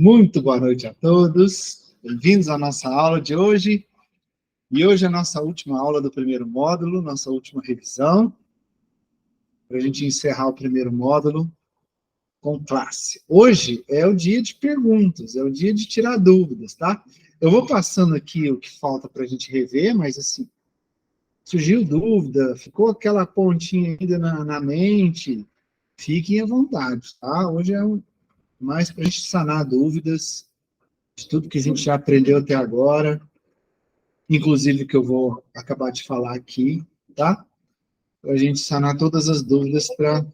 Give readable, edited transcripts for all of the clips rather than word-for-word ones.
Muito boa noite a todos, bem-vindos à nossa aula de hoje. E hoje é a nossa última aula do primeiro módulo, nossa última revisão, para a gente encerrar o primeiro módulo com classe. Hoje é o dia de perguntas, é o dia de tirar dúvidas, tá? Eu vou passando aqui o que falta para a gente rever, mas assim, surgiu dúvida, ficou aquela pontinha ainda na mente, fiquem à vontade, tá? Hoje é mais para a gente sanar dúvidas de tudo que a gente já aprendeu até agora, inclusive que eu vou acabar de falar aqui, tá? Para a gente sanar todas as dúvidas para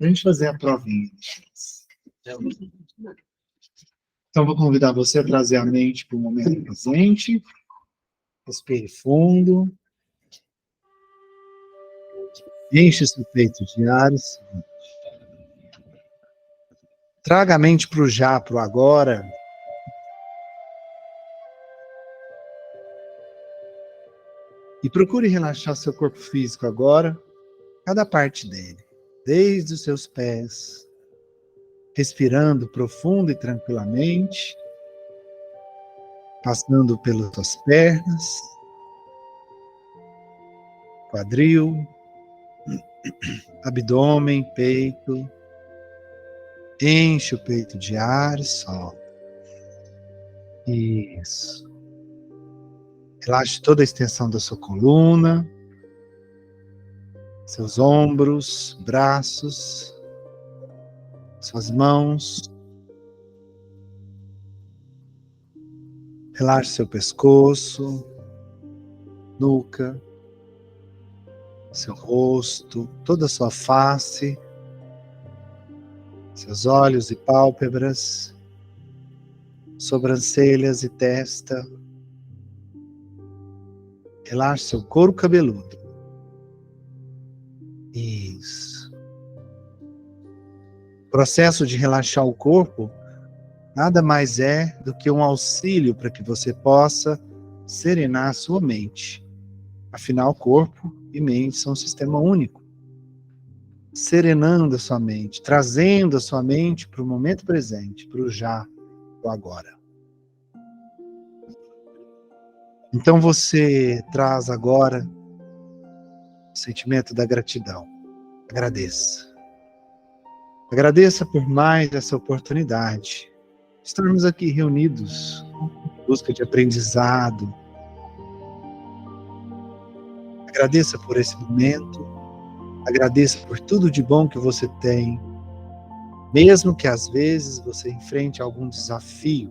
a gente fazer a provinha. Então, vou convidar você a trazer a mente para o momento presente, respire fundo, enche seu peito de ar, traga a mente para o já, para o agora. E procure relaxar seu corpo físico agora, cada parte dele, desde os seus pés, respirando profundo e tranquilamente, passando pelas suas pernas, quadril, abdômen, peito. Enche o peito de ar e solta. Isso. Relaxe toda a extensão da sua coluna, seus ombros, braços, suas mãos. Relaxe seu pescoço, nuca, seu rosto, toda a sua face, seus olhos e pálpebras, sobrancelhas e testa. Relaxe seu couro cabeludo. Isso. O processo de relaxar o corpo nada mais é do que um auxílio para que você possa serenar a sua mente. Afinal, corpo e mente são um sistema único. Serenando a sua mente, trazendo a sua mente para o momento presente, para o já, para o agora. Então você traz agora o sentimento da gratidão. Agradeça. Agradeça por mais essa oportunidade. Estarmos aqui reunidos em busca de aprendizado. Agradeça por esse momento. Agradeça por tudo de bom que você tem. Mesmo que às vezes você enfrente algum desafio.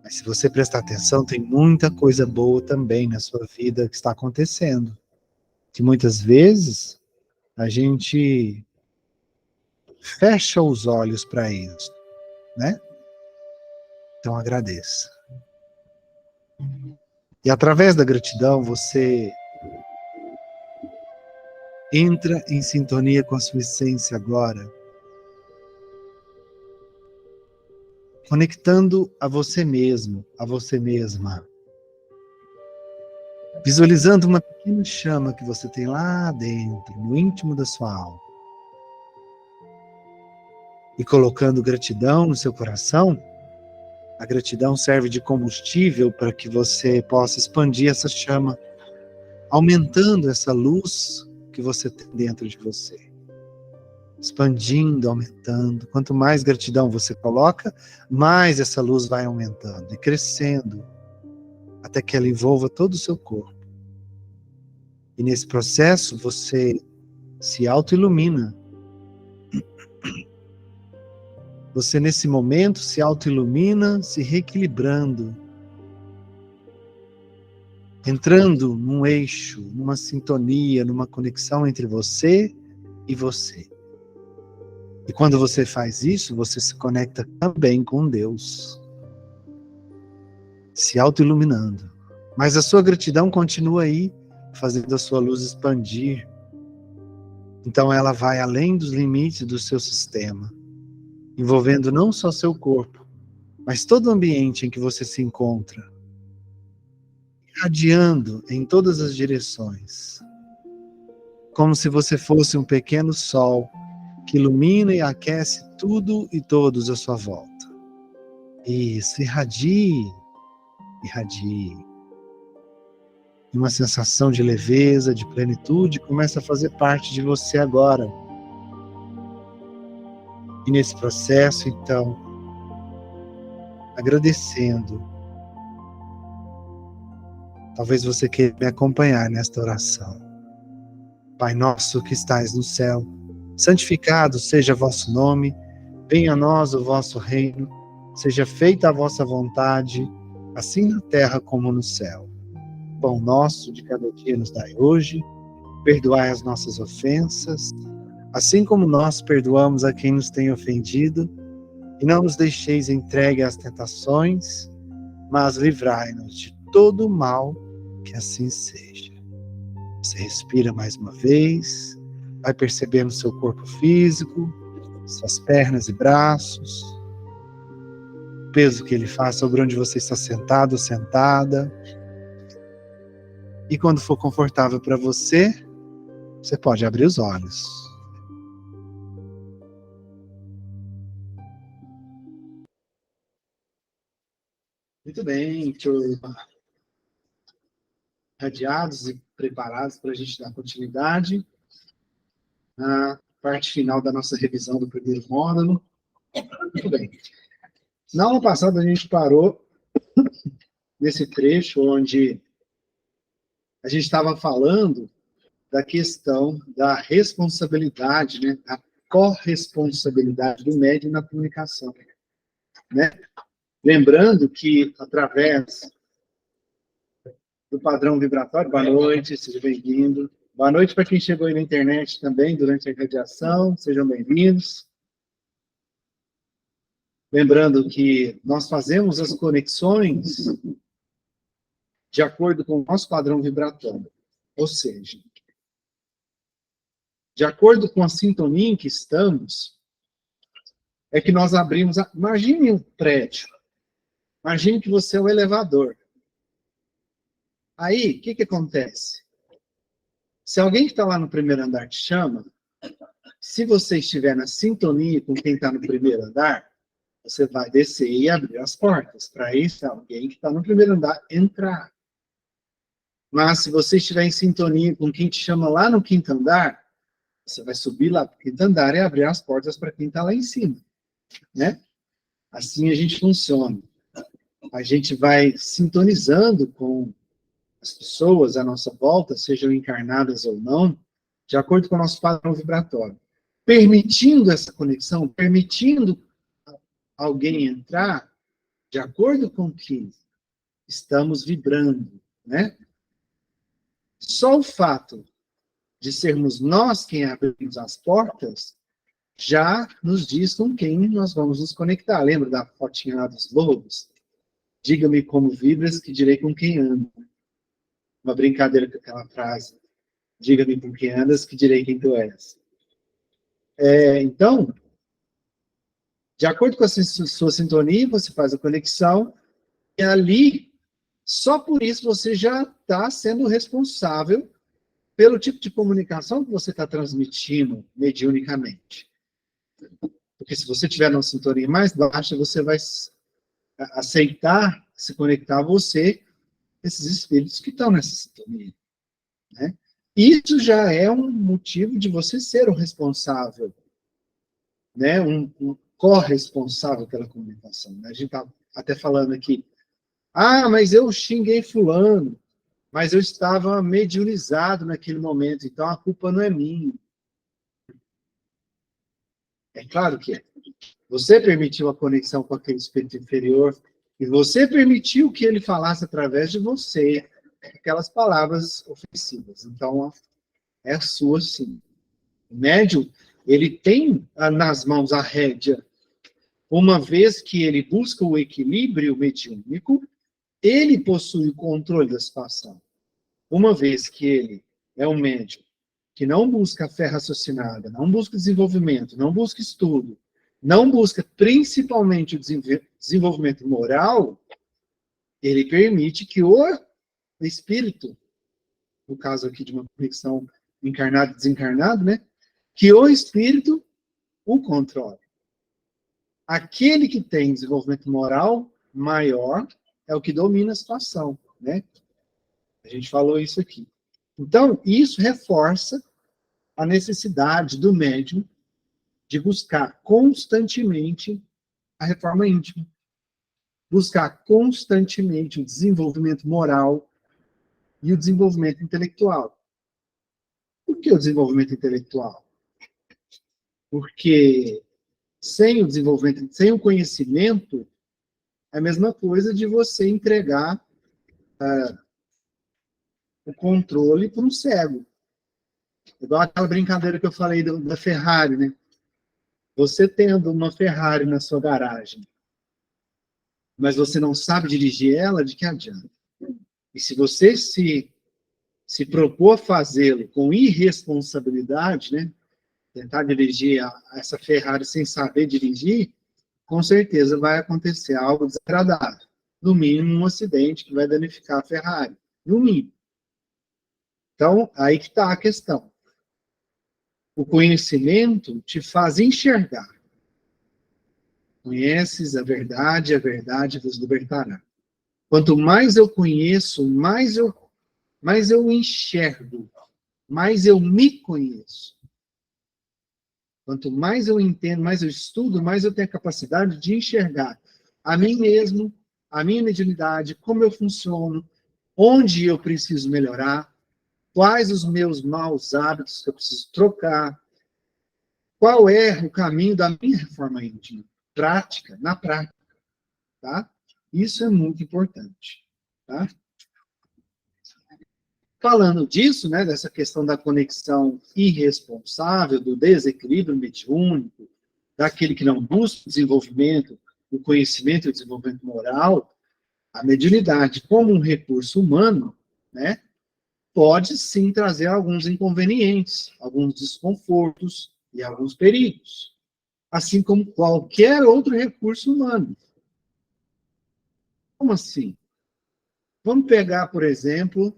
Mas se você prestar atenção, tem muita coisa boa também na sua vida que está acontecendo. Que muitas vezes a gente fecha os olhos para isso, né? Então agradeça. E através da gratidão você entra em sintonia com a sua essência agora, conectando a você mesmo, a você mesma, visualizando uma pequena chama que você tem lá dentro, no íntimo da sua alma, e colocando gratidão no seu coração. A gratidão serve de combustível para que você possa expandir essa chama, aumentando essa luz que você tem dentro de você. Expandindo, aumentando. Quanto mais gratidão você coloca, mais essa luz vai aumentando e crescendo, até que ela envolva todo o seu corpo. E nesse processo você se auto-ilumina. Você nesse momento se auto-ilumina, se reequilibrando, entrando num eixo, numa sintonia, numa conexão entre você e você. E quando você faz isso, você se conecta também com Deus, se auto-iluminando. Mas a sua gratidão continua aí, fazendo a sua luz expandir. Então ela vai além dos limites do seu sistema, envolvendo não só seu corpo, mas todo o ambiente em que você se encontra, irradiando em todas as direções, como se você fosse um pequeno sol que ilumina e aquece tudo e todos à sua volta. Isso, irradie, irradie. E uma sensação de leveza, de plenitude começa a fazer parte de você agora. E nesse processo, então, agradecendo. Talvez você queira me acompanhar nesta oração. Pai nosso que estais no céu, santificado seja vosso nome, venha a nós o vosso reino, seja feita a vossa vontade, assim na terra como no céu. O pão nosso de cada dia nos dai hoje, perdoai as nossas ofensas, assim como nós perdoamos a quem nos tem ofendido, e não nos deixeis entregue às tentações, mas livrai-nos de todo o mal, que assim seja. Você respira mais uma vez, vai percebendo seu corpo físico, suas pernas e braços, o peso que ele faz sobre onde você está sentado ou sentada. E quando for confortável para você, você pode abrir os olhos. Muito bem, turma. Radiados e preparados para a gente dar continuidade na parte final da nossa revisão do primeiro módulo. Muito bem. Na aula passada a gente parou nesse trecho onde a gente estava falando da questão da responsabilidade, né, da corresponsabilidade do médium na comunicação, né? Lembrando que, através do padrão vibratório, boa noite, seja bem-vindo. Boa noite para quem chegou aí na internet também, durante a radiação, sejam bem-vindos. Lembrando que nós fazemos as conexões de acordo com o nosso padrão vibratório, ou seja, de acordo com a sintonia em que estamos, é que nós abrimos... Imagine um prédio. Imagine que você é o elevador. Aí, o que acontece? Se alguém que está lá no primeiro andar te chama, se você estiver na sintonia com quem está no primeiro andar, você vai descer e abrir as portas para esse alguém que está no primeiro andar entrar. Mas se você estiver em sintonia com quem te chama lá no quinto andar, você vai subir lá para o quinto andar e abrir as portas para quem está lá em cima, né? Assim a gente funciona. A gente vai sintonizando com as pessoas à nossa volta, sejam encarnadas ou não, de acordo com o nosso padrão vibratório. Permitindo essa conexão, permitindo alguém entrar de acordo com o que estamos vibrando, né? Só o fato de sermos nós quem abrimos as portas já nos diz com quem nós vamos nos conectar. Lembra da fotinha lá dos lobos? Diga-me como vibras, que direi com quem ando. Uma brincadeira com aquela frase. Diga-me com quem andas, que direi quem tu és. Então, de acordo com a sua sintonia, você faz a conexão, e ali, só por isso, você já está sendo responsável pelo tipo de comunicação que você está transmitindo mediunicamente. Porque se você tiver numa sintonia mais baixa, você vai aceitar se conectar a você, esses espíritos que estão nessa sintonia, né? Isso já é um motivo de você ser o responsável, né? Um corresponsável pela comunicação, né? A gente está até falando aqui, mas eu xinguei fulano, mas eu estava mediunizado naquele momento, então a culpa não é minha. É claro que é. Você permitiu a conexão com aquele espírito inferior, e você permitiu que ele falasse através de você aquelas palavras ofensivas. Então, é sua, sim. O médium, ele tem nas mãos a rédea, uma vez que ele busca o equilíbrio mediúnico, ele possui o controle da situação. Uma vez que ele é um médium que não busca a fé raciocinada, não busca desenvolvimento, não busca estudo, não busca principalmente o desenvolvimento moral, ele permite que o espírito, no caso aqui de uma conexão encarnado e desencarnado, né, que o espírito o controle. Aquele que tem desenvolvimento moral maior é o que domina a situação, né? A gente falou isso aqui. Então, isso reforça a necessidade do médium de buscar constantemente a reforma íntima, buscar constantemente o desenvolvimento moral e o desenvolvimento intelectual. Por que o desenvolvimento intelectual? Porque sem o desenvolvimento, sem o conhecimento, é a mesma coisa de você entregar o controle para um cego. Igual aquela brincadeira que eu falei da Ferrari, né? Você tendo uma Ferrari na sua garagem, mas você não sabe dirigir ela, de que adianta? E se você se propor a fazê-lo com irresponsabilidade, né? Tentar dirigir essa Ferrari sem saber dirigir, com certeza vai acontecer algo desagradável. No mínimo, um acidente que vai danificar a Ferrari. No mínimo. Então, aí que está a questão. O conhecimento te faz enxergar. Conheces a verdade vos libertará. Quanto mais eu conheço, mais eu enxergo, mais eu me conheço. Quanto mais eu entendo, mais eu estudo, mais eu tenho a capacidade de enxergar a mim mesmo, a minha mediunidade, como eu funciono, onde eu preciso melhorar, quais os meus maus hábitos que eu preciso trocar, qual é o caminho da minha reforma íntima, prática, na prática, tá? Isso é muito importante, tá? Falando disso, né, dessa questão da conexão irresponsável, do desequilíbrio mediúnico, daquele que não busca o desenvolvimento, o conhecimento e o desenvolvimento moral, a mediunidade, como um recurso humano, né, pode sim trazer alguns inconvenientes, alguns desconfortos e alguns perigos, assim como qualquer outro recurso humano. Como assim? Vamos pegar, por exemplo,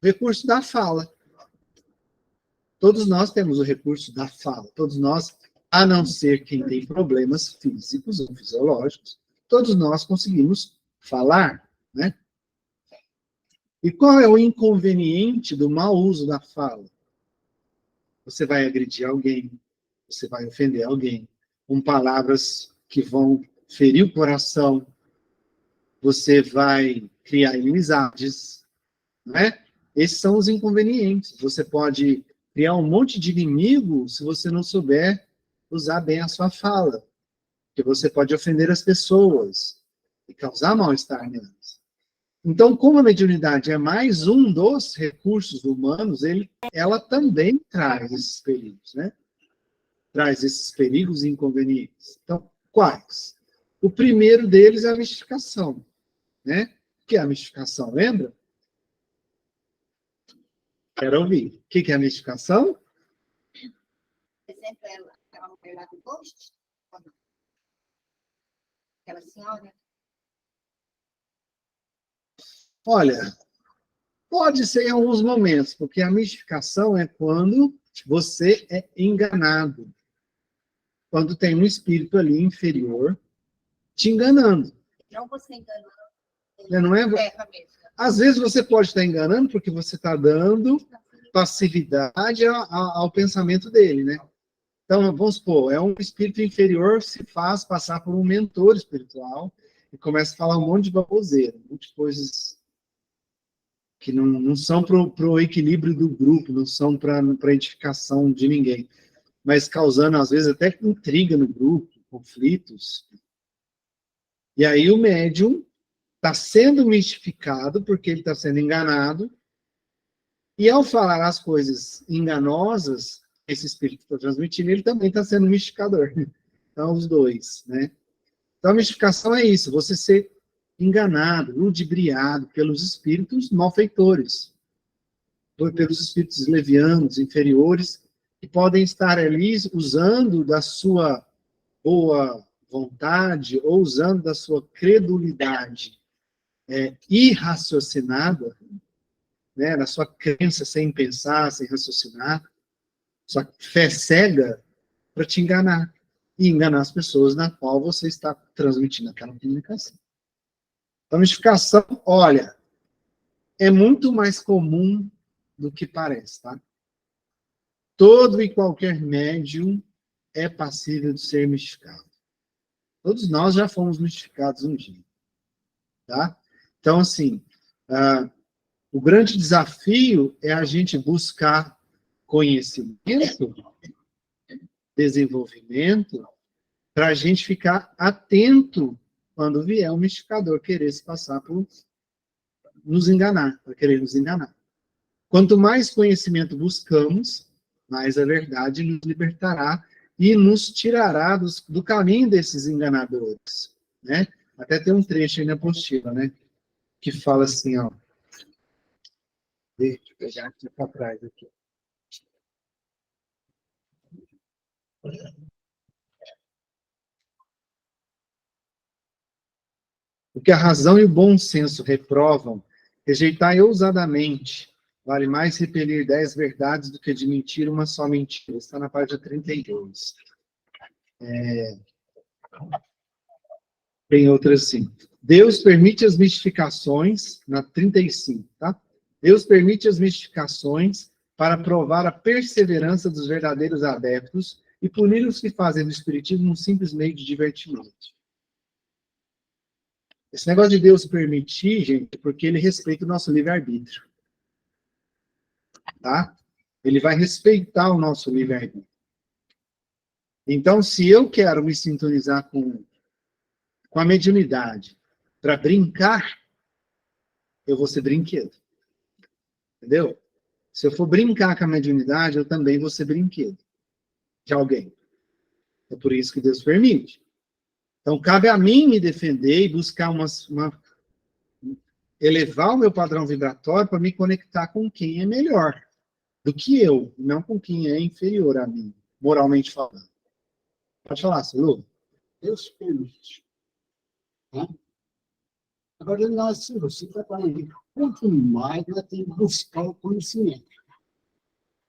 o recurso da fala. Todos nós temos o recurso da fala, todos nós, a não ser quem tem problemas físicos ou fisiológicos, todos nós conseguimos falar, né? E qual é o inconveniente do mau uso da fala? Você vai agredir alguém, você vai ofender alguém, com palavras que vão ferir o coração, você vai criar inimizades, né? Esses são os inconvenientes. Você pode criar um monte de inimigo se você não souber usar bem a sua fala, porque você pode ofender as pessoas e causar mal-estar nelas. Então, como a mediunidade é mais um dos recursos humanos, ela também traz esses perigos, né? Traz esses perigos e inconvenientes. Então, quais? O primeiro deles é a mistificação, né? O que é a mistificação, lembra? Quero ouvir. O que é a mistificação? Por exemplo, aquela mulher lá do post, aquela senhora. Olha, pode ser em alguns momentos, porque a mistificação é quando você é enganado. Quando tem um espírito ali inferior te enganando. Não você enganando. Não é? Às vezes você pode estar enganando porque você está dando passividade ao pensamento dele, né? Então, vamos supor, é um espírito inferior se faz passar por um mentor espiritual e começa a falar um monte de baboseira, um monte de coisas que não são para o equilíbrio do grupo, não são para a edificação de ninguém, mas causando, às vezes, até intriga no grupo, conflitos. E aí o médium está sendo mistificado porque ele está sendo enganado, e ao falar as coisas enganosas, esse espírito está transmitindo, ele também está sendo mistificador. Então, os dois, né? Então, a mistificação é isso, você ser enganado, ludibriado pelos espíritos malfeitores, pelos espíritos levianos, inferiores, que podem estar ali usando da sua boa vontade ou usando da sua credulidade irraciocinada, né, na sua crença sem pensar, sem raciocinar, sua fé cega, para te enganar. E enganar as pessoas na qual você está transmitindo aquela comunicação. Então, a mistificação, olha, é muito mais comum do que parece, tá? Todo e qualquer médium é passível de ser mistificado. Todos nós já fomos mistificados um dia, tá? Então, assim, o grande desafio é a gente buscar conhecimento, desenvolvimento, para a gente ficar atento quando vier um mistificador querer se passar por nos enganar, para querer nos enganar. Quanto mais conhecimento buscamos, mais a verdade nos libertará e nos tirará do caminho desses enganadores, né? Até tem um trecho aí na apostila, né? Que fala assim, ó. Deixa eu pegar aqui para trás. Aqui. O que a razão e o bom senso reprovam, rejeitai ousadamente. Vale mais repelir 10 verdades do que de mentir uma só mentira. Está na página 32. Tem outra assim. Deus permite as mistificações, na 35, tá? Deus permite as mistificações para provar a perseverança dos verdadeiros adeptos e punir os que fazem do espiritismo um simples meio de divertimento. Esse negócio de Deus permitir, gente, é porque ele respeita o nosso livre-arbítrio. Tá? Ele vai respeitar o nosso livre-arbítrio. Então, se eu quero me sintonizar com a mediunidade para brincar, eu vou ser brinquedo. Entendeu? Se eu for brincar com a mediunidade, eu também vou ser brinquedo de alguém. É por isso que Deus permite. Então, cabe a mim me defender e buscar elevar o meu padrão vibratório para me conectar com quem é melhor do que eu, não com quem é inferior a mim, moralmente falando. Pode falar, Silu. Deus permite. Né? Agora, nós, você está falando, quanto mais nós temos que buscar o conhecimento.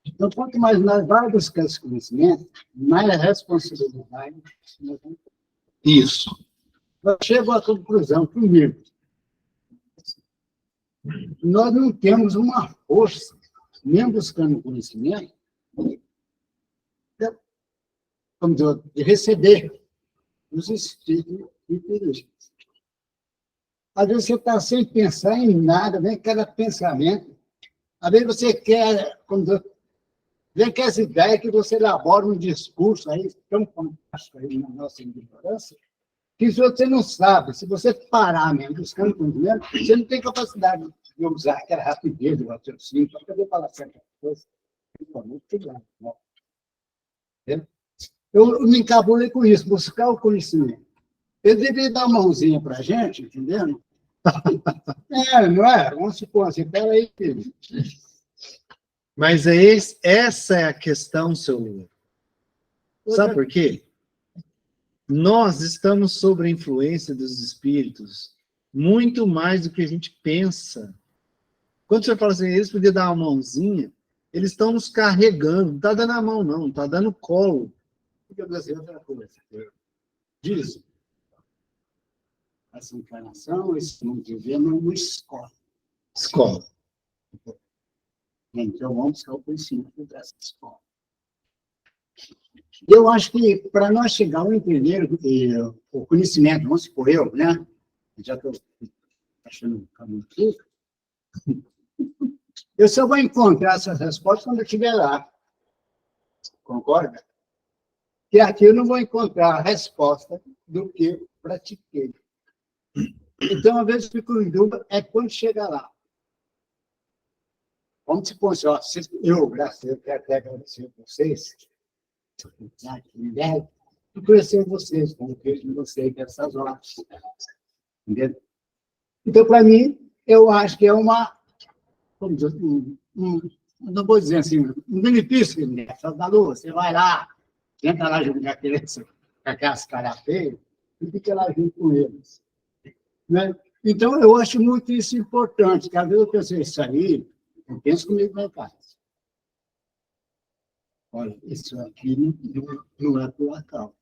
Então, quanto mais nós vamos buscar esse conhecimento, mais a responsabilidade nós vamos ter. Isso. Eu chego à conclusão, primeiro, nós não temos uma força, mesmo buscando conhecimento, de receber os espíritos inteligentes. Às vezes você está sem pensar em nada, vem cada pensamento. Às vezes você quer, vem aquelas ideias que você elabora um discurso aí tão fantástico aí na nossa ignorância, que se você não sabe, se você parar mesmo buscando conhecimento, você não tem capacidade de usar aquela rapidez do raciocínio para poder falar certas coisas. Eu me encabulei com isso, buscar o conhecimento. Ele deveria dar uma mãozinha para a gente, entendeu? Não é? Vamos supor assim, peraí, filho. Mas essa é a questão, seu Lula. Sabe por quê? Nós estamos sob a influência dos espíritos muito mais do que a gente pensa. Quando você fala assim, eles podiam dar uma mãozinha, eles estão nos carregando. Não está dando a mão, não. Está dando colo. Porque eu dizer outra coisa. Diz, essa encarnação, esse mundo de ver, é uma escola. Escola. Então, vamos buscar o conhecimento dessa escola. Eu acho que, para nós chegar ao entender o conhecimento, vamos supor eu, né? Já estou achando um caminho aqui. Eu só vou encontrar essas respostas quando eu estiver lá. Concorda? Que aqui eu não vou encontrar a resposta do que eu pratiquei. Então, às vezes, fico em dúvida, é quando chega lá. Vamos supor assim, ó, eu quero até agradecer a vocês, por conhecer vocês, como vejo em vocês nessas horas. Entendeu? Então, para mim, eu acho que é uma, como dizer, não vou dizer assim, um benefício, né? Você vai lá, tenta lá jogar aquelas caras feias, e fica lá junto com eles. Né? Então, eu acho muito isso importante, que às vezes eu penso isso aí, eu penso comigo lá em casa. Olha, isso aqui não é por acaso.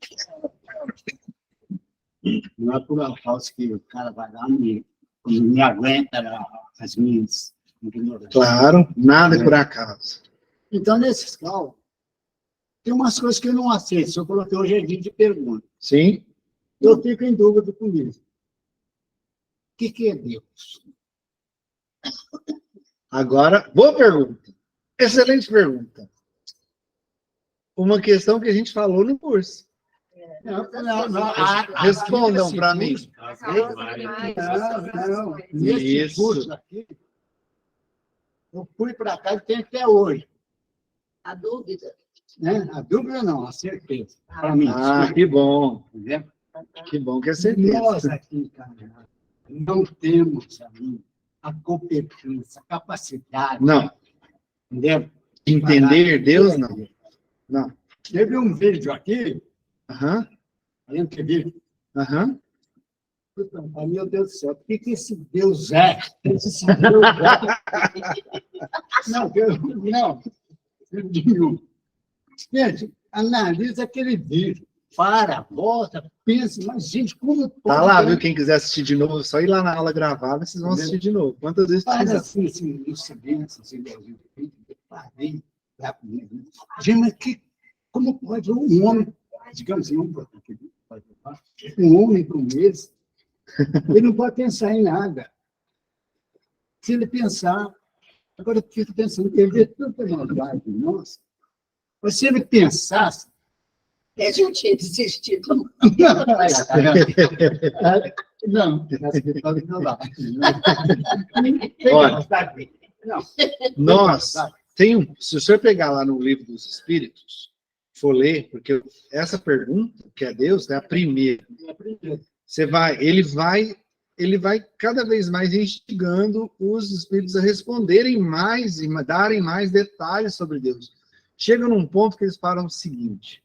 Não é por acaso que o cara vai lá e não me aguenta as minhas ignorâncias. Claro, nada é por acaso. Então, nesses casos, tem umas coisas que eu não aceito. Se eu coloquei hoje é dia de pergunta. Sim? Eu fico em dúvida com isso. O que é Deus? Agora, boa pergunta. Excelente pergunta. Uma questão que a gente falou no curso. Respondam para mim. Não. Nesse Isso. curso aqui, eu fui para cá e tem até hoje. A dúvida. Né? A dúvida não, a certeza. Para mim. Ah, que bom. Entendeu? Que bom que é certeza. Nós aqui, cara, não temos a competência, a capacidade. Não. Entendeu? Entender Deus, não. Não. Teve um vídeo aqui, Aham. além de vídeo, Aham. meu Deus do céu, o que esse Deus é? Esse Deus é? Não. Gente, analisa aquele vídeo. Para, volta, pensa, mas, gente, como pode... Tá lá, viu? Quem quiser assistir de novo, é só ir lá na aula gravada, vocês vão assistir de novo. Quantas vezes Para quiser. assim, no silêncio, assim, parei lá comigo. Gente, mas como pode um homem, digamos assim, um homem como esse, ele não pode pensar em nada. Se ele pensar, agora eu fico pensando, ele vê tanta maldade em nós, mas se ele pensasse, A gente tinha desistido. não, Nós, se o senhor pegar lá no livro dos Espíritos, for ler, porque essa pergunta, que é Deus, é a primeira. Ele vai cada vez mais instigando os Espíritos a responderem mais e darem mais detalhes sobre Deus. Chega num ponto que eles falam o seguinte: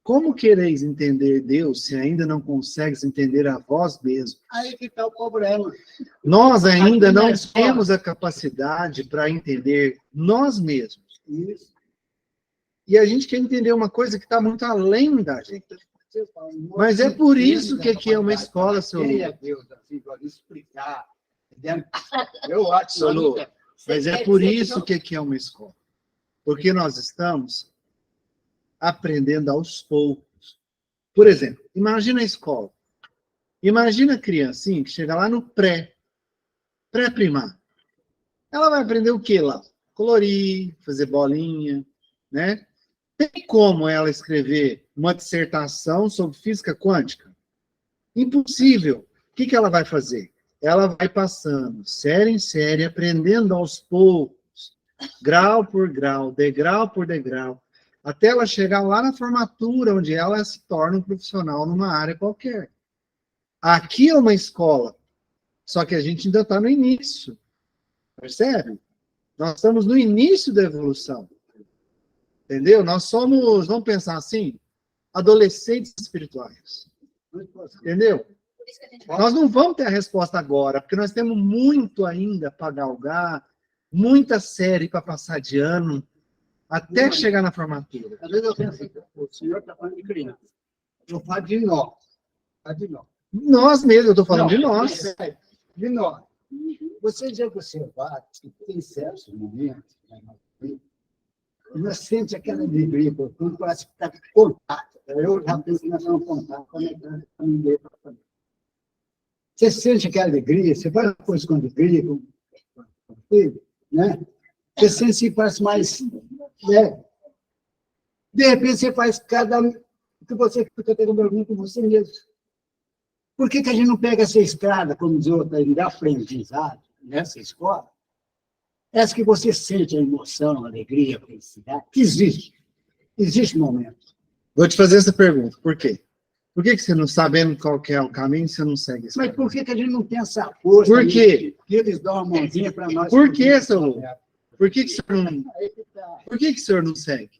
como quereis entender Deus se ainda não consegues entender a vós mesmo? Aí que está o problema. Nós ainda não temos a capacidade para entender nós mesmos. Isso. E a gente quer entender uma coisa que está muito além da gente. Mas é por isso que aqui é uma escola, seu Quem Lu. é Deus? Assim, para explicar. Eu acho Seu Lu, que... mas é por isso que aqui é uma escola. Porque nós estamos aprendendo aos poucos. Por exemplo, imagina a escola. Imagina a criancinha que chega lá no pré-primário. Ela vai aprender o quê lá? Colorir, fazer bolinha, né? Tem como ela escrever uma dissertação sobre física quântica? Impossível. O que ela vai fazer? Ela vai passando, série em série, aprendendo aos poucos, grau por grau, degrau por degrau, até ela chegar lá na formatura, onde ela se torna um profissional numa área qualquer. Aqui é uma escola, só que a gente ainda está no início. Percebe? Nós estamos no início da evolução. Entendeu? Nós somos, vamos pensar assim, adolescentes espirituais. Entendeu? Nós não vamos ter a resposta agora, porque nós temos muito ainda para galgar, muita série para passar de ano, até chegar na formatura. Às vezes eu penso assim, o senhor está falando de criança. Eu falo de nós. Nós mesmos, eu estou falando de nós. De nós. Você já observar que tem certos momentos, nós sente aquela alegria, quando parece que está com contato. Eu já penso que nós estamos em contato, conectando com ninguém para fazer. Você sente aquela alegria, você faz coisa com alegria, com filho, né? Você sente que parece mais... Né? De repente, você faz cada... que você fica tendo vergonha com você mesmo. Por que a gente não pega essa estrada, como diz outra, de aprendizado, nessa escola? Essa que você sente a emoção, a alegria, a felicidade, que existe. Existe momento. Vou te fazer essa pergunta. Por quê? Por que você, não sabendo qual que é o caminho, você não segue esse Mas caminho? por que a gente não tem essa força? Por quê? Que eles dão uma mãozinha para nós? Por que, seu Lu? Por que o senhor não... Por que o senhor não segue?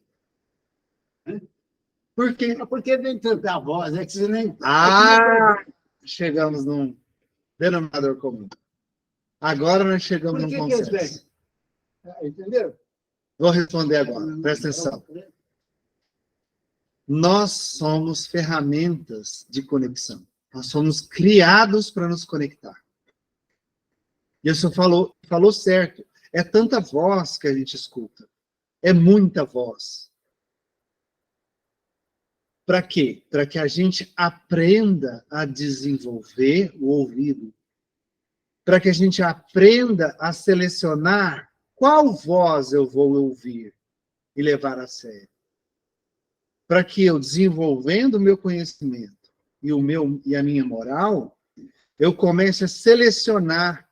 Por quê? Porque vem tanta voz, é que você nem... Chegamos num denominador comum. Agora nós chegamos num consenso. Entendeu? Vou responder agora, presta atenção. Nós somos ferramentas de conexão. Nós somos criados para nos conectar. E o senhor falou certo. É tanta voz que a gente escuta. É muita voz. Para quê? Para que a gente aprenda a desenvolver o ouvido. Para que a gente aprenda a selecionar qual voz eu vou ouvir e levar a sério. Para que eu, desenvolvendo o meu conhecimento e a minha moral, eu comece a selecionar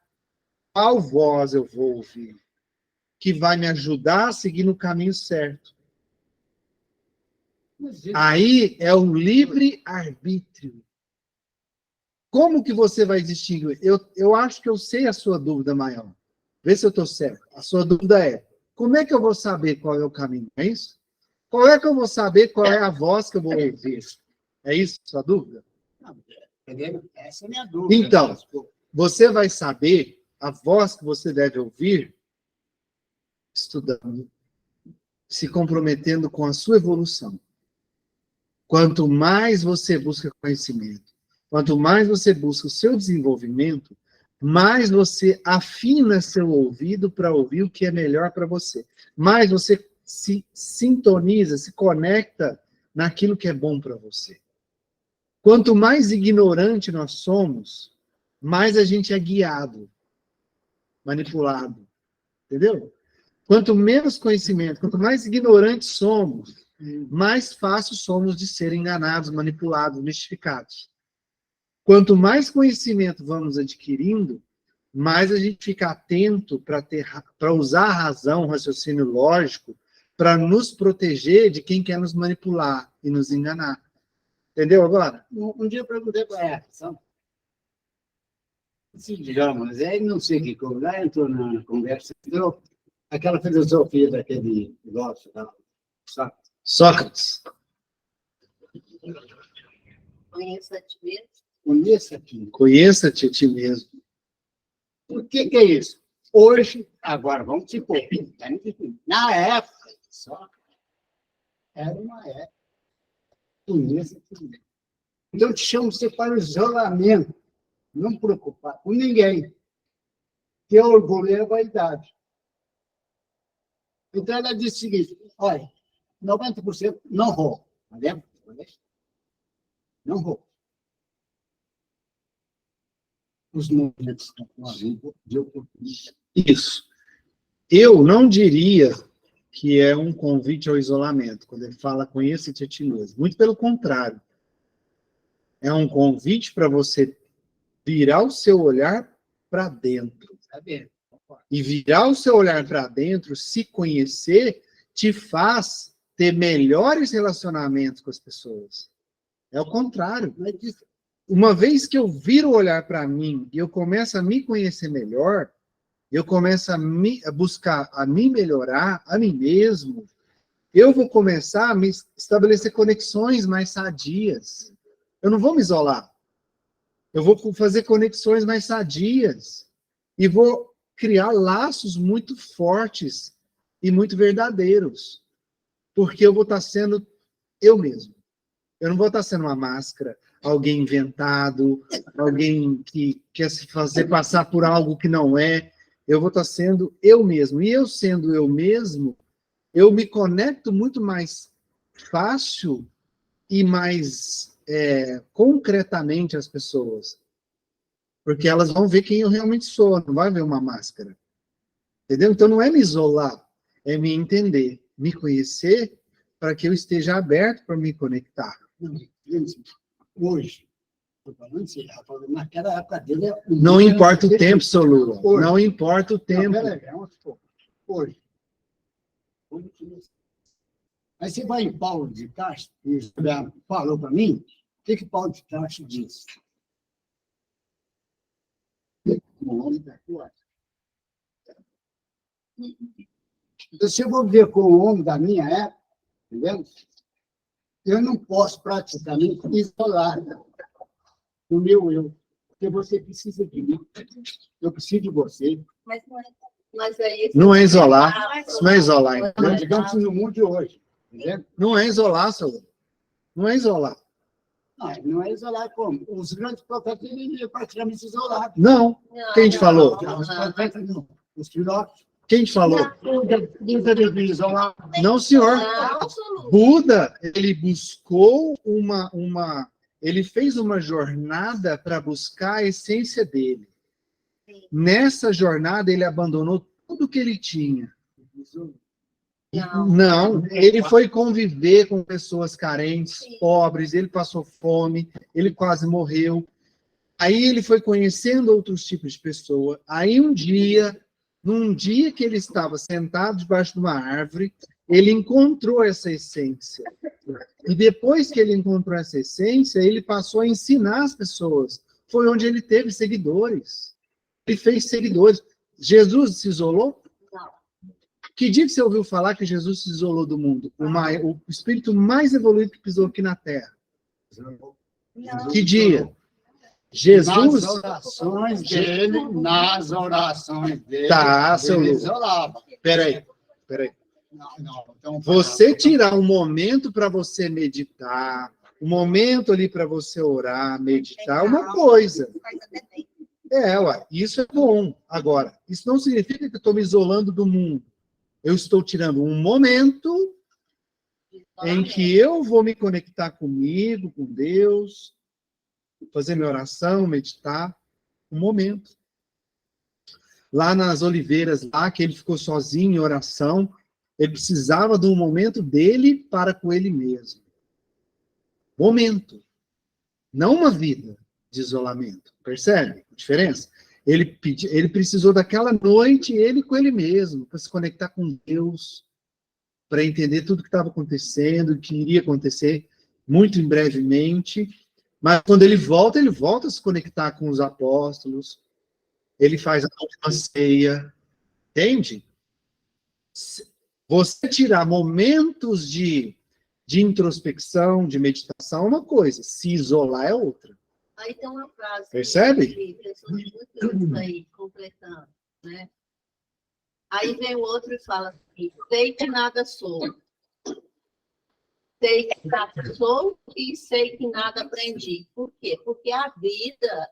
qual voz eu vou ouvir, que vai me ajudar a seguir no caminho certo. Aí é o livre-arbítrio. Como que você vai distinguir? Eu acho que eu sei a sua dúvida maior. Vê se eu estou certo. A sua dúvida é, como é que eu vou saber qual é o caminho? É isso? Qual é que eu vou saber qual é a voz que eu vou ouvir? É isso a sua dúvida? Essa é a minha dúvida. Então, você vai saber a voz que você deve ouvir estudando, se comprometendo com a sua evolução. Quanto mais você busca conhecimento, quanto mais você busca o seu desenvolvimento, mais você afina seu ouvido para ouvir o que é melhor para você. Mais você se sintoniza, se conecta naquilo que é bom para você. Quanto mais ignorante nós somos, mais a gente é guiado, manipulado. Entendeu? Quanto menos conhecimento, quanto mais ignorantes somos, mais fácil somos de ser enganados, manipulados, mistificados. Quanto mais conhecimento vamos adquirindo, mais a gente fica atento para usar a razão, o raciocínio lógico, para nos proteger de quem quer nos manipular e nos enganar. Entendeu agora? Um dia eu perguntei para ela, sabe? Se digamos, aí não sei o que, como lá entrou na conversa, entrou aquela filosofia daquele filósofo, sabe? Sócrates. Conheça a ti mesmo. Conheça-te. Conheça-te a ti mesmo. O que é isso? Hoje, agora, vamos se pôr. Na época, só era uma época. Conheça-te mesmo. Então, te chamo você para o isolamento. Não preocupar com ninguém. Que orgulho é a vaidade. Então, ela disse o seguinte, olha, 90% não rouba. Lembra? Não rouba. Os movimentos de oportunidade. Isso. Eu não diria que é um convite ao isolamento, quando ele fala conheça-te a ti mesmo. Muito pelo contrário. É um convite para você virar o seu olhar para dentro. E virar o seu olhar para dentro, se conhecer, te faz ter melhores relacionamentos com as pessoas. É o contrário. Uma vez que eu viro o olhar para mim e eu começo a me conhecer melhor, eu começo a buscar a me melhorar, a mim mesmo, eu vou começar a me estabelecer conexões mais sadias. Eu não vou me isolar. Eu vou fazer conexões mais sadias. E vou criar laços muito fortes e muito verdadeiros. Porque eu vou estar sendo eu mesmo. Eu não vou estar sendo uma máscara, alguém inventado, alguém que quer se fazer passar por algo que não é. Eu vou estar sendo eu mesmo. E eu sendo eu mesmo, eu me conecto muito mais fácil e mais concretamente às pessoas. Porque elas vão ver quem eu realmente sou, não vai ver uma máscara. Entendeu? Então não é me isolar, é me entender, me conhecer, para que eu esteja aberto para me conectar. Hoje, naquela época dele... Não importa o tempo, Solula. Não importa o tempo. Hoje. Aí você vai em Paulo de Tarso, e falou para mim, o que Paulo de Tarso diz? O homem da tua. Então, se eu vou viver com o homem da minha época, entendeu? Eu não posso praticamente isolar o meu eu, porque você precisa de mim, eu preciso de você. Mas não é Mas aí... Não é isolar. Isso não é isolar, entendeu? Digamos no mundo de hoje. Entendeu? Não é isolar, Saulo. Não é isolar. Não é isolar como? Os grandes profetas eram praticamente isolados. Não. Quem te falou? Os profetas não. Os filósofos. Quem te falou? Buda devia isolar. Não, senhor. Não, Buda, ele buscou ele fez uma jornada para buscar a essência dele. Sim. Nessa jornada, ele abandonou tudo que ele tinha. Não. Não, ele foi conviver com pessoas carentes, Sim. pobres, ele passou fome, ele quase morreu. Aí ele foi conhecendo outros tipos de pessoa. Aí num dia que ele estava sentado debaixo de uma árvore, ele encontrou essa essência. E depois que ele encontrou essa essência, ele passou a ensinar as pessoas. Foi onde ele teve seguidores. Ele fez seguidores. Jesus se isolou? Não. Que dia que você ouviu falar que Jesus se isolou do mundo? O espírito mais evoluído que pisou aqui na Terra. Não. Que dia? Jesus... Nas orações dele, Tá, seu ele Lu. isolava. Peraí. Não, então, Você tirar um momento para você meditar, um momento ali para você orar, meditar, é uma coisa. Faz até bem. Isso é bom. Agora, isso não significa que eu estou me isolando do mundo. Eu estou tirando um momento em que eu vou me conectar comigo, com Deus, fazer minha oração, meditar, um momento. Lá nas Oliveiras, lá que ele ficou sozinho em oração, ele precisava de um momento dele para com ele mesmo. Momento. Não uma vida de isolamento. Percebe a diferença? Ele precisou daquela noite, ele com ele mesmo, para se conectar com Deus, para entender tudo que estava acontecendo, o que iria acontecer muito em brevemente. Mas quando ele volta a se conectar com os apóstolos, ele faz a última ceia. Entende? Você tirar momentos de introspecção, de meditação é uma coisa, se isolar é outra. Aí tem uma frase. Percebe? Que pessoas muito aí, completando, né? Aí vem o outro e fala assim, sei que nada sou. Sei que nada sou e sei que nada aprendi. Por quê? Porque a vida,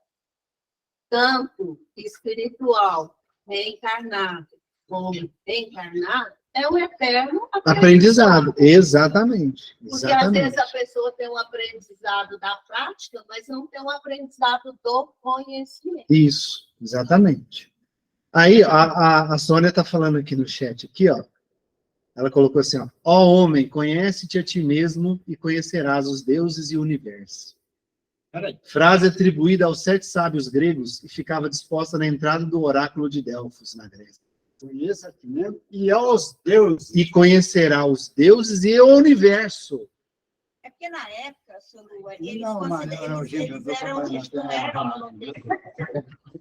tanto espiritual, reencarnado, como encarnado, é um eterno Aprendizado, exatamente. Porque às vezes a pessoa tem um aprendizado da prática, mas não tem um aprendizado do conhecimento. Isso, exatamente. Aí, a Sônia está falando aqui no chat, aqui, ó. Ela colocou assim, ó homem, conhece-te a ti mesmo e conhecerás os deuses e o universo. Frase atribuída aos 7 sábios gregos e ficava disposta na entrada do oráculo de Delfos, na Grécia. Conheça a ti mesmo e aos deuses. E conhecerá os deuses e o universo. É porque na época, eles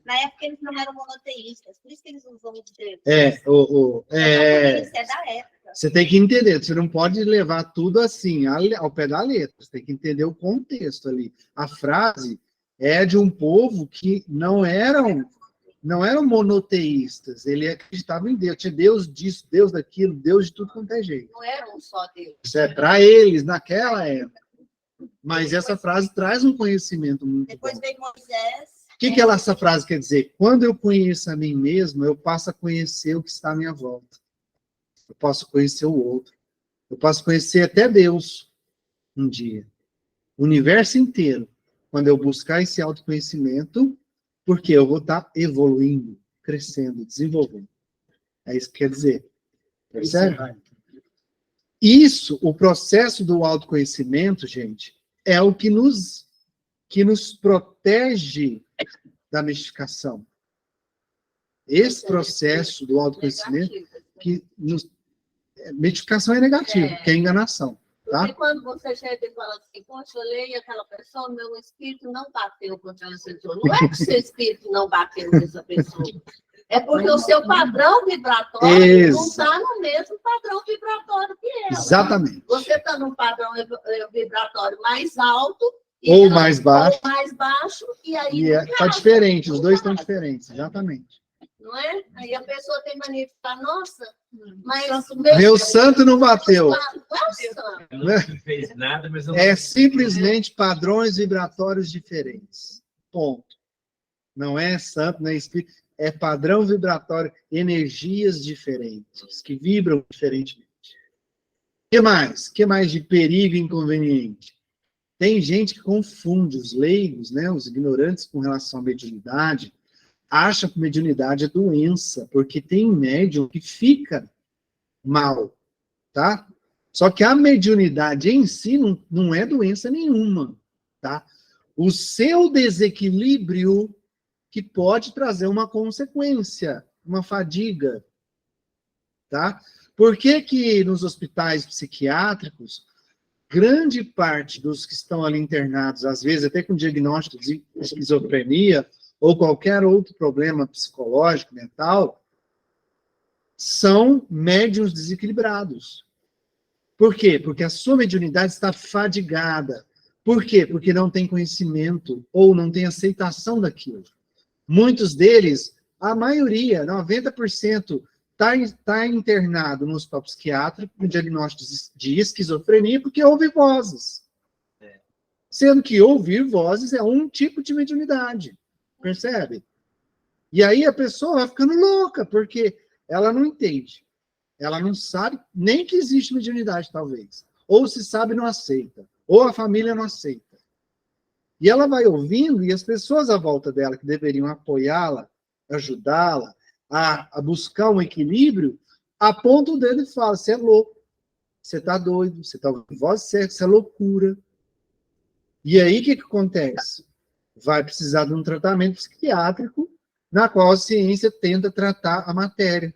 na época eles não eram monoteístas, por isso que eles usam dizer. Isso é da época. Você tem que entender, você não pode levar tudo assim, ao pé da letra, você tem que entender o contexto ali. A frase é de um povo que não eram monoteístas, ele acreditava em Deus, tinha Deus disso, Deus daquilo, Deus de tudo quanto é jeito. Não era um só Deus. Isso é para eles, naquela época. Mas essa frase traz um conhecimento muito Depois bom. veio Moisés. O que essa frase quer dizer? Quando eu conheço a mim mesmo, eu passo a conhecer o que está à minha volta. Eu posso conhecer o outro. Eu posso conhecer até Deus um dia. O universo inteiro. Quando eu buscar esse autoconhecimento, porque eu vou estar evoluindo, crescendo, desenvolvendo. É isso que quer dizer. Percebe? Isso, o processo do autoconhecimento, gente, é o que nos protege da mistificação. Esse processo do autoconhecimento, mistificação é negativa, que é enganação. Tá? Porque quando você chega e fala assim, poxa, eu olhei aquela pessoa, meu espírito não bateu com aquela pessoa. Não é que o seu espírito não bateu com essa pessoa. É porque o seu padrão vibratório não está no mesmo padrão vibratório que ela. Exatamente. Você está num padrão vibratório mais alto ou mais baixo. Ou mais baixo, e aí... Está diferente, os dois estão diferentes, exatamente. não é? Aí a pessoa tem mania de falar, nossa, mas... Meu santo não bateu. Nossa. Não fez nada, mas não... É simplesmente padrões vibratórios diferentes. Ponto. Não é santo, não é espírito. É padrão vibratório, energias diferentes, que vibram diferentemente. O que mais? O que mais de perigo e inconveniente? Tem gente que confunde os leigos, né, os ignorantes com relação à mediunidade, acha que mediunidade é doença, porque tem médium que fica mal, tá? Só que a mediunidade em si não é doença nenhuma, tá? O seu desequilíbrio que pode trazer uma consequência, uma fadiga, tá? Por que que nos hospitais psiquiátricos, grande parte dos que estão ali internados, às vezes até com diagnóstico de esquizofrenia ou qualquer outro problema psicológico, mental, são médiuns desequilibrados. Por quê? Porque a sua mediunidade está fadigada. Por quê? Porque não tem conhecimento ou não tem aceitação daquilo. Muitos deles, a maioria, 90%, está internado no hospital psiquiátrico com diagnóstico de esquizofrenia porque ouve vozes. Sendo que ouvir vozes é um tipo de mediunidade. Percebe? E aí a pessoa vai ficando louca, porque ela não entende. Ela não sabe nem que existe mediunidade, talvez. Ou se sabe, não aceita. Ou a família não aceita. E ela vai ouvindo, e as pessoas à volta dela, que deveriam apoiá-la, ajudá-la, a buscar um equilíbrio, apontam o dedo e falam, você é louco, você está doido, você está ouvindo voz certa, isso é loucura. E aí, o que acontece? Vai precisar de um tratamento psiquiátrico, na qual a ciência tenta tratar a matéria.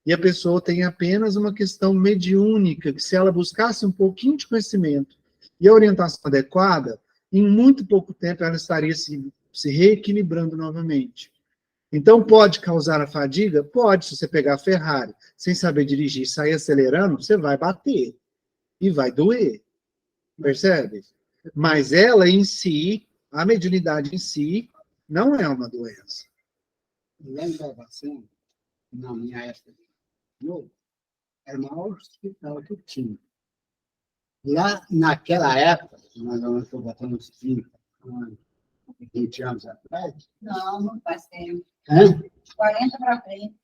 E a pessoa tem apenas uma questão mediúnica, que se ela buscasse um pouquinho de conhecimento e a orientação adequada, em muito pouco tempo ela estaria se reequilibrando novamente. Então, pode causar a fadiga? Pode, se você pegar a Ferrari sem saber dirigir e sair acelerando, você vai bater e vai doer. Percebe? Mas ela em si, a mediunidade em si, não é uma doença. Lá em Barbacena, na minha época, era o maior hospital que tinha. Lá, naquela época, nós não estou botando uns 30 anos, 20 anos atrás. Não, não faz tempo. 40 para frente.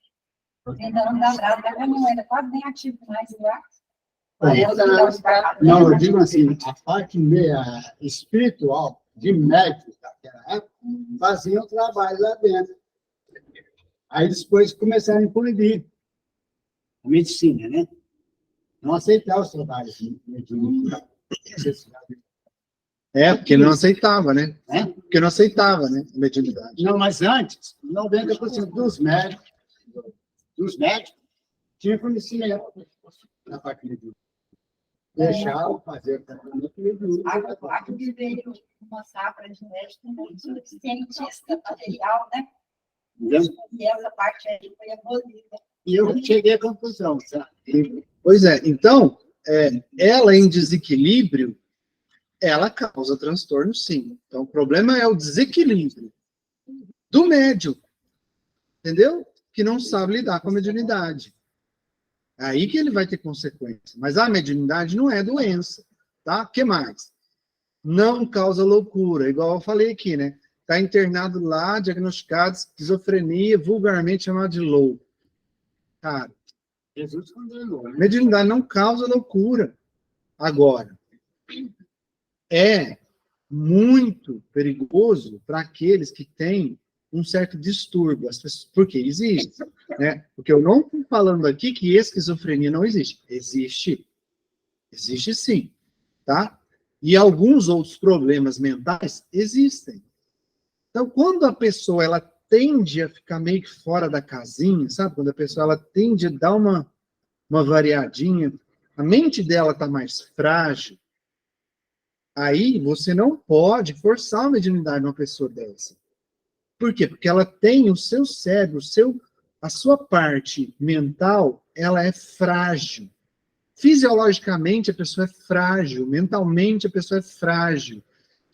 30 anos atrás, a não era quase nem ativo mais lá. 40 anos para frente. Não, eu digo assim, a parte espiritual, de médicos daquela época, faziam o trabalho lá dentro. Aí depois começaram a proibir a medicina, né? Não aceitar os trabalhos de medicina. Porque não aceitava, né? Porque não aceitava, né? A mediunidade. Não, mas antes, 90% dos médicos tinham conhecimento na parte de deixar fazer o tratamento mediúnico. A que veio mostrar para a gente muito cientista material, né? E essa parte aí foi abolida. E eu cheguei à conclusão, sabe? Pois é, então, ela em desequilíbrio, ela causa transtorno, sim. Então, o problema é o desequilíbrio do médium, entendeu? Que não sabe lidar com a mediunidade. Aí que ele vai ter consequência. Mas a mediunidade não é doença, tá? O que mais? Não causa loucura, igual eu falei aqui, né? Está internado lá, diagnosticado esquizofrenia, vulgarmente chamado de louco. Cara, Jesus condenou, né? mediunidade não causa loucura. Agora, é muito perigoso para aqueles que têm um certo distúrbio. Porque existe, né? Porque eu não estou falando aqui que esquizofrenia não existe. Existe. Existe sim, tá? E alguns outros problemas mentais existem. Então, quando a pessoa ela tende a ficar meio que fora da casinha, sabe? Quando a pessoa ela tende a dar uma variadinha, a mente dela está mais frágil, aí você não pode forçar a mediunidade numa pessoa dessa. Por quê? Porque ela tem o seu cérebro, a sua parte mental, ela é frágil. Fisiologicamente, a pessoa é frágil. Mentalmente, a pessoa é frágil.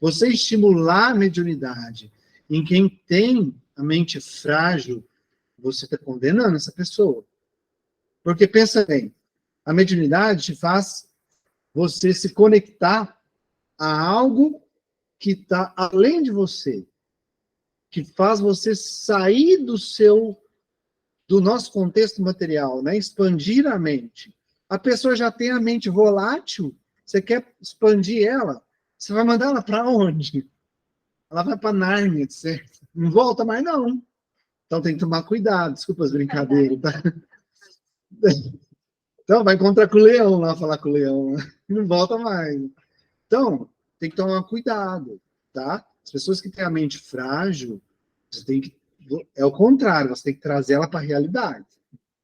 Você estimular a mediunidade em quem tem a mente frágil, você está condenando essa pessoa. Porque pensa bem, a mediunidade te faz você se conectar a algo que está além de você, que faz você sair do nosso contexto material, né? Expandir a mente. A pessoa já tem a mente volátil, você quer expandir ela, você vai mandar ela para onde? Ela vai para Nárnia, certo? Não volta mais, não. Então tem que tomar cuidado, desculpa as brincadeiras, tá? Então vai encontrar com o leão lá, falar com o leão, não volta mais. Então, tem que tomar cuidado, tá? As pessoas que têm a mente frágil, você tem que, é o contrário, você tem que trazer ela para a realidade.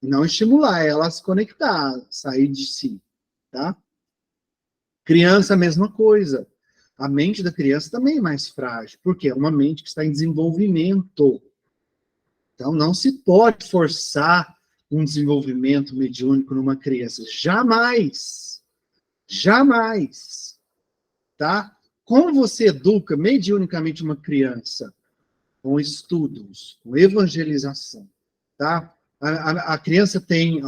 E não estimular ela a se conectar, sair de si, tá? Criança, a mesma coisa. A mente da criança também é mais frágil, porque é uma mente que está em desenvolvimento. Então, não se pode forçar um desenvolvimento mediúnico numa criança. Jamais. Jamais. Tá? Como você educa mediunicamente uma criança? Com estudos, com evangelização. Tá? A criança tem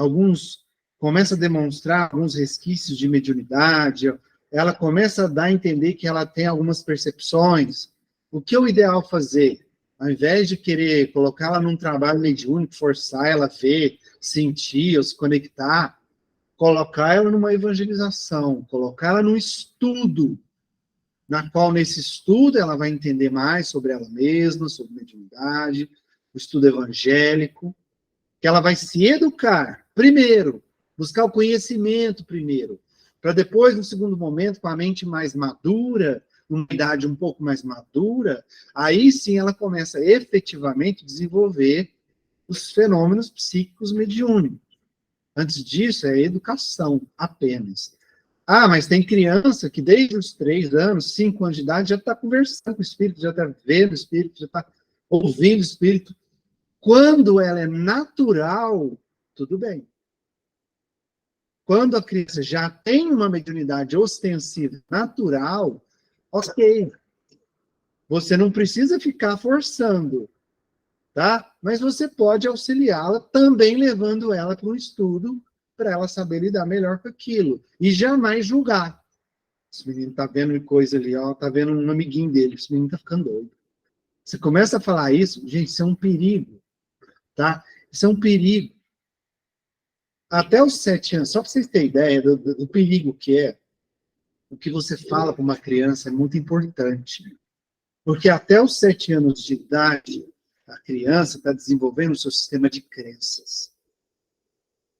começa a demonstrar alguns resquícios de mediunidade, ela começa a dar a entender que ela tem algumas percepções. O que é o ideal fazer? Ao invés de querer colocá-la num trabalho mediúnico, forçar ela a ver, sentir ou se conectar, colocar ela numa evangelização, colocar ela num estudo, na qual, nesse estudo, ela vai entender mais sobre ela mesma, sobre mediunidade, o estudo evangélico, que ela vai se educar, primeiro, buscar o conhecimento primeiro, para depois, no segundo momento, com a mente mais madura, uma idade um pouco mais madura, aí sim ela começa efetivamente a desenvolver os fenômenos psíquicos mediúnicos. Antes disso, é educação apenas. Ah, mas tem criança que desde os 3 anos, 5 anos de idade, já está conversando com o espírito, já está vendo o espírito, já está ouvindo o espírito. Quando ela é natural, tudo bem. Quando a criança já tem uma mediunidade ostensiva natural, ok. Você não precisa ficar forçando, tá? Mas você pode auxiliá-la também levando ela para um estudo para ela saber lidar melhor com aquilo. E jamais julgar. Esse menino tá vendo coisa ali, ó, tá vendo um amiguinho dele, esse menino tá ficando doido. Você começa a falar isso, gente, isso é um perigo, tá? Isso é um perigo. Até os 7 anos, só para vocês terem ideia do perigo que é, o que você fala para uma criança é muito importante. Porque até os 7 anos de idade, a criança está desenvolvendo o seu sistema de crenças.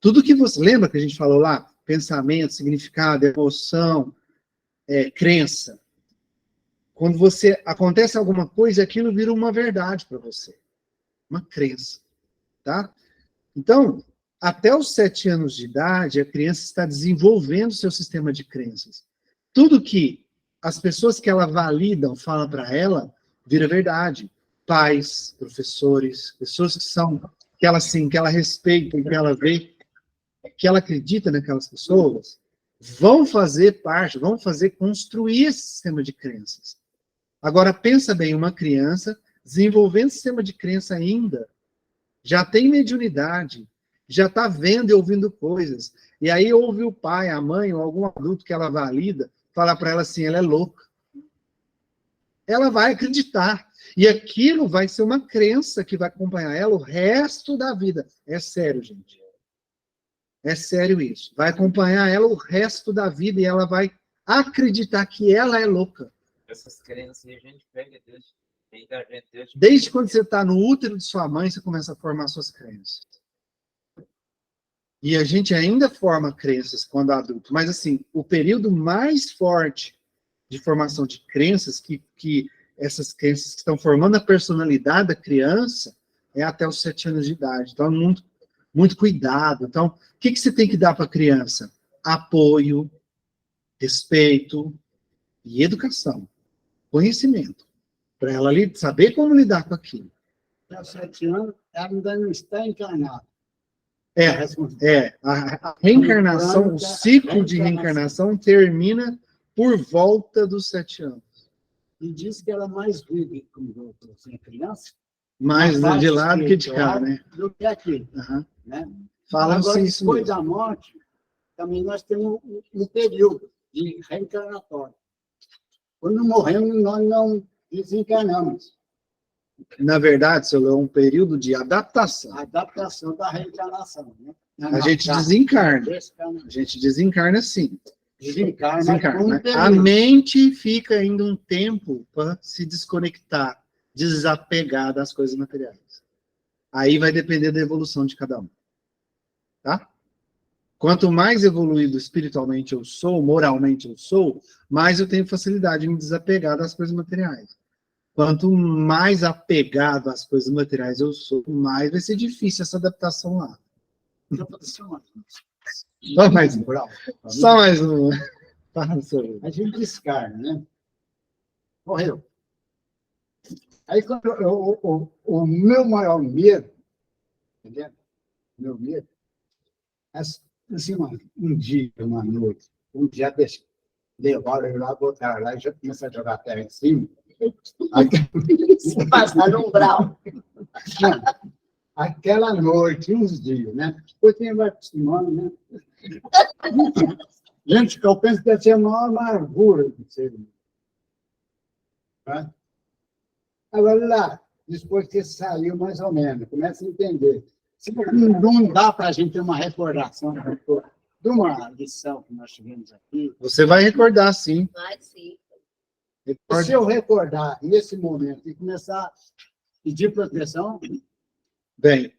Tudo que você... Lembra que a gente falou lá? Pensamento, significado, emoção, crença. Quando acontece alguma coisa, aquilo vira uma verdade para você. Uma crença. Tá? Então, até os 7 anos de idade, a criança está desenvolvendo o seu sistema de crenças. Tudo que as pessoas que ela validam, falam para ela, vira verdade. Pais, professores, pessoas que ela respeita, que ela vê, que ela acredita naquelas pessoas, vão fazer parte, vão fazer construir esse sistema de crenças. Agora, pensa bem, uma criança desenvolvendo sistema de crença ainda, já tem mediunidade, já está vendo e ouvindo coisas, e aí ouve o pai, a mãe, ou algum adulto que ela valida, falar para ela assim, ela é louca. Ela vai acreditar. E aquilo vai ser uma crença que vai acompanhar ela o resto da vida. É sério, gente. É sério isso. Vai acompanhar ela o resto da vida e ela vai acreditar que ela é louca. Essas crenças a gente pega desde quando você está no útero de sua mãe, você começa a formar suas crenças. E a gente ainda forma crenças quando adulto, mas assim, o período mais forte de formação de crenças, que essas crenças que estão formando a personalidade da criança, é até os 7 anos de idade. Então, muito cuidado. Então, o que você tem que dar para a criança? Apoio, respeito e educação. Conhecimento. Para ela saber como lidar com aquilo. Aos 7 anos, ela ainda não está encarnada. A reencarnação, o ciclo de reencarnação termina por volta dos 7 anos. E diz que ela mais vive, como você é criança, Mais na parte de lá do que de cá, espiritual né? do que aqui, Aham. né? Falam-se Agora, isso depois mesmo. da morte, também nós temos um período de reencarnatório. Quando morremos, nós não desencarnamos. Na verdade, seu Léo, é um período de adaptação. A adaptação da reencarnação, né? A gente desencarna. A gente desencarna sim. Desencarna. Desencarna. A mente fica ainda um tempo para se desconectar, desapegar das coisas materiais. Aí vai depender da evolução de cada um. Tá? Quanto mais evoluído espiritualmente eu sou, moralmente eu sou, mais eu tenho facilidade em me desapegar das coisas materiais. Quanto mais apegado às coisas materiais eu sou, mais vai ser difícil essa adaptação lá. Só mais um. Só mais um. A gente descarga, né? Morreu. Aí, quando o meu maior medo, entendeu? Meu medo, assim, um dia, uma noite, um dia levaram eu lá, botaram lá, e já começaram a jogar a terra em cima. Se passar no umbral. Aquela noite, uns dias, né? Depois tem vai acostumando, né? Gente, que eu penso que deve ser a maior amargura do ser humano. Tá? Agora, lá, depois que saiu mais ou menos, começa a entender. Não dá para a gente ter uma recordação de uma lição que nós tivemos aqui. Você vai recordar, sim. Vai sim. Se eu recordar nesse momento e começar a pedir proteção, bem,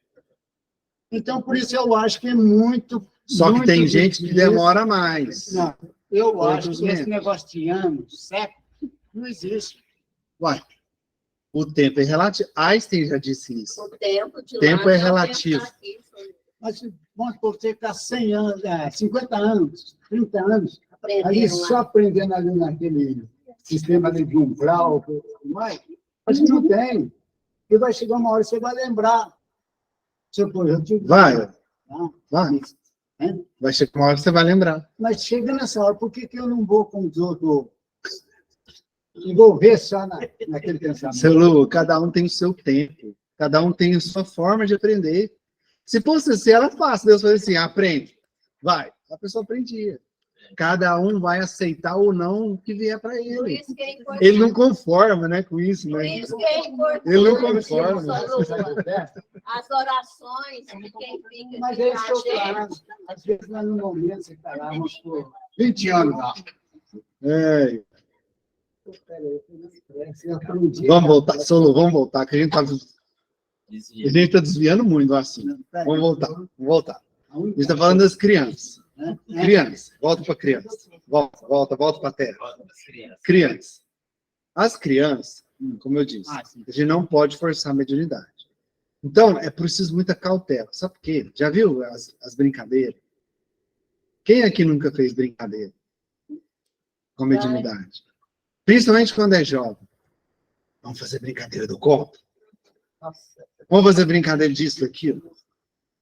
então por isso eu acho que é muito. Só que tem gente que difícil. demora mais. Não, eu Outros acho que esse menos. negócio de anos, século, não existe. Ué, o tempo é relativo. Einstein já disse isso. O tempo de Tempo lá é já relativo. tem que estar aqui, Mas vamos supor que você está 100 anos, 50 anos, 30 anos, ali aprendendo só lá. aprendendo ali naquele sistema ali de umbral, mas não tem. E vai chegar uma hora que você vai lembrar. Vai, Não, vai. hein? Vai chegar uma hora que você vai lembrar. Mas chega nessa hora, por que eu não vou com os outros envolver só naquele pensamento? Seu Lu, cada um tem o seu tempo. Cada um tem a sua forma de aprender. Se fosse assim, era fácil. Deus falou assim, aprende. Vai. A pessoa aprendia. Cada um vai aceitar ou não o que vier para Por ele. isso que é importante. Ele não conforma, né, com isso, Por né? isso que é importante. Ele não conforma. As orações de quem fica Mas aqui é isso que eu com a falo. Às vezes, lá no momento, você está lá, vamos por 20 anos lá. É. Vamos voltar, Solo, vamos voltar, que a gente está desviando muito do assunto. Vamos voltar. A gente está falando das crianças. Crianças, volta para criança. Volta para a terra. Crianças. As crianças, como eu disse, a gente não pode forçar a mediunidade. Então, é preciso muita cautela. Sabe por quê? Já viu as brincadeiras? Quem aqui nunca fez brincadeira com mediunidade? Principalmente quando é jovem. Vamos fazer brincadeira do copo? Vamos fazer brincadeira disso, daquilo?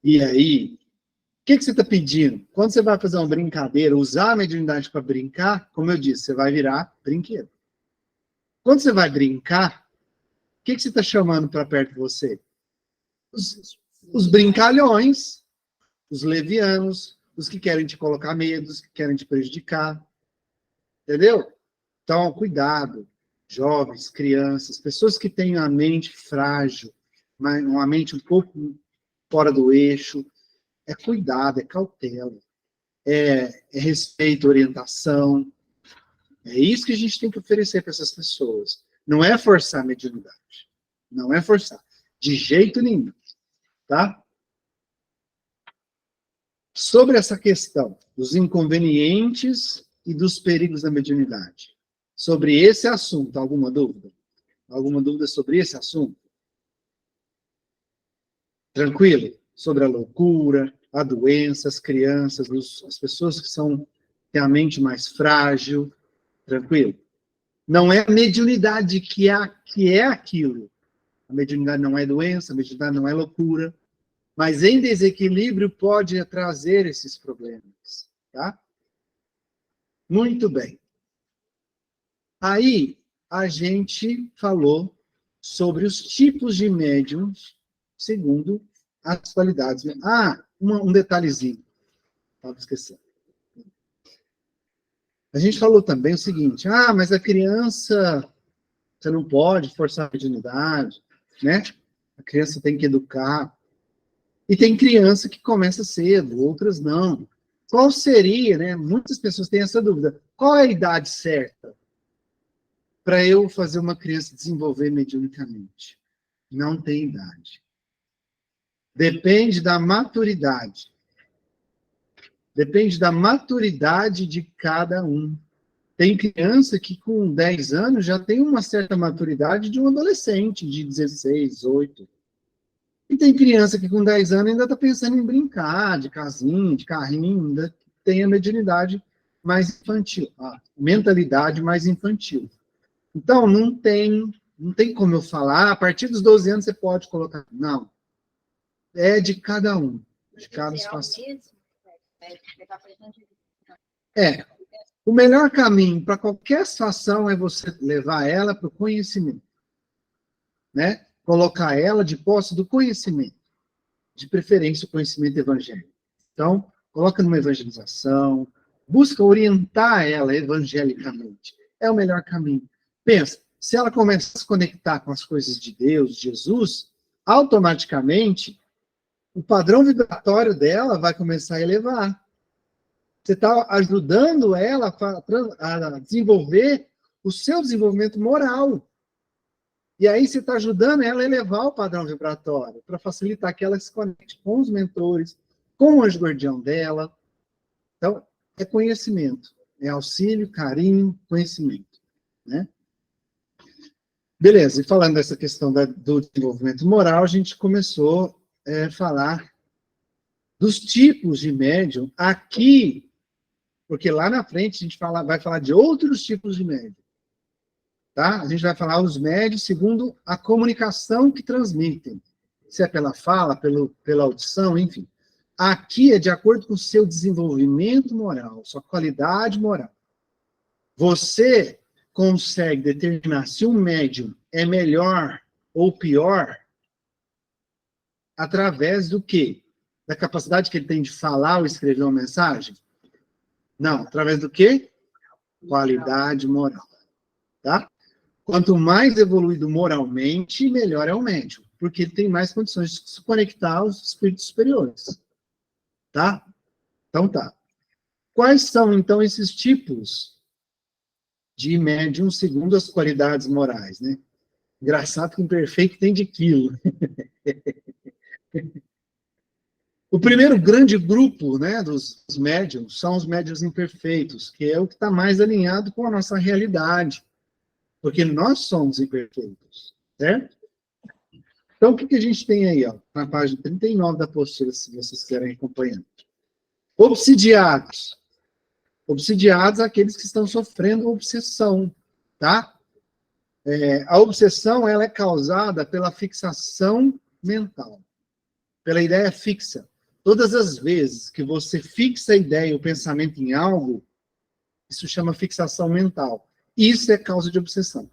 E aí, o que você está pedindo? Quando você vai fazer uma brincadeira, usar a mediunidade para brincar, como eu disse, você vai virar brinquedo. Quando você vai brincar, o que você está chamando para perto de você? Os brincalhões, os levianos, os que querem te colocar medo, os que querem te prejudicar. Entendeu? Então, cuidado. Jovens, crianças, pessoas que têm a mente frágil, uma mente um pouco fora do eixo. É cuidado, é cautela. É respeito, orientação. É isso que a gente tem que oferecer para essas pessoas. Não é forçar a mediunidade. Não é forçar. De jeito nenhum. Tá? Sobre essa questão dos inconvenientes e dos perigos da mediunidade. Sobre esse assunto, alguma dúvida? Alguma dúvida sobre esse assunto? Tranquilo? Sobre a loucura, a doença, as crianças, as pessoas que têm a mente mais frágil. Tranquilo? Não é a mediunidade que é aquilo. A mediunidade não é doença, a mediunidade não é loucura. Mas em desequilíbrio pode trazer esses problemas. Tá? Muito bem. Aí, a gente falou sobre os tipos de médiums, segundo as qualidades. Um detalhezinho. Estava esquecendo. A gente falou também o seguinte, mas a criança, você não pode forçar a virginidade, né? A criança tem que educar. E tem criança que começa cedo, outras não. Qual seria, né? Muitas pessoas têm essa dúvida. Qual é a idade certa para eu fazer uma criança desenvolver mediunicamente? Não tem idade. Depende da maturidade. Depende da maturidade de cada um. Tem criança que com 10 anos já tem uma certa maturidade de um adolescente de 16, 18. E tem criança que com 10 anos ainda está pensando em brincar, de casinha, de carrinho, ainda tem a mediunidade mais infantil, a mentalidade mais infantil. Então, não tem como eu falar, a partir dos 12 anos você pode colocar. Não. É de cada um, de cada situação. O melhor caminho para qualquer situação é você levar ela para o conhecimento, né? Colocar ela de posse do conhecimento, de preferência o conhecimento evangélico. Então, coloca numa evangelização, busca orientar ela evangelicamente. É o melhor caminho. Pensa, se ela começa a se conectar com as coisas de Deus, de Jesus, automaticamente o padrão vibratório dela vai começar a elevar. Você está ajudando ela a desenvolver o seu desenvolvimento moral. E aí você está ajudando ela a elevar o padrão vibratório, para facilitar que ela se conecte com os mentores, com o anjo guardião dela. Então, é conhecimento. É auxílio, carinho, conhecimento. Né? Beleza, e falando dessa questão do desenvolvimento moral, a gente começou a falar dos tipos de médium aqui, porque lá na frente a gente vai falar de outros tipos de médium. Tá? A gente vai falar os médios segundo a comunicação que transmitem. Se é pela fala, pela audição, enfim. Aqui é de acordo com o seu desenvolvimento moral, sua qualidade moral. Você consegue determinar se um médium é melhor ou pior através do quê? Da capacidade que ele tem de falar ou escrever uma mensagem? Não, através do quê? Qualidade moral. Tá? Quanto mais evoluído moralmente, melhor é o médium, porque ele tem mais condições de se conectar aos espíritos superiores. Tá? Então tá. Quais são, então, esses tipos de médium segundo as qualidades morais, né? Engraçado que imperfeito tem de quilo. O primeiro grande grupo, né, dos médiums são os médiums imperfeitos, que é o que está mais alinhado com a nossa realidade. Porque nós somos imperfeitos, certo? Então, o que a gente tem aí, ó, na página 39 da apostila, se vocês querem acompanhar? Obsidiados. Obsidiados, aqueles que estão sofrendo obsessão, tá? A obsessão, ela é causada pela fixação mental, pela ideia fixa. Todas as vezes que você fixa a ideia, o pensamento em algo, isso chama fixação mental. Isso é causa de obsessão.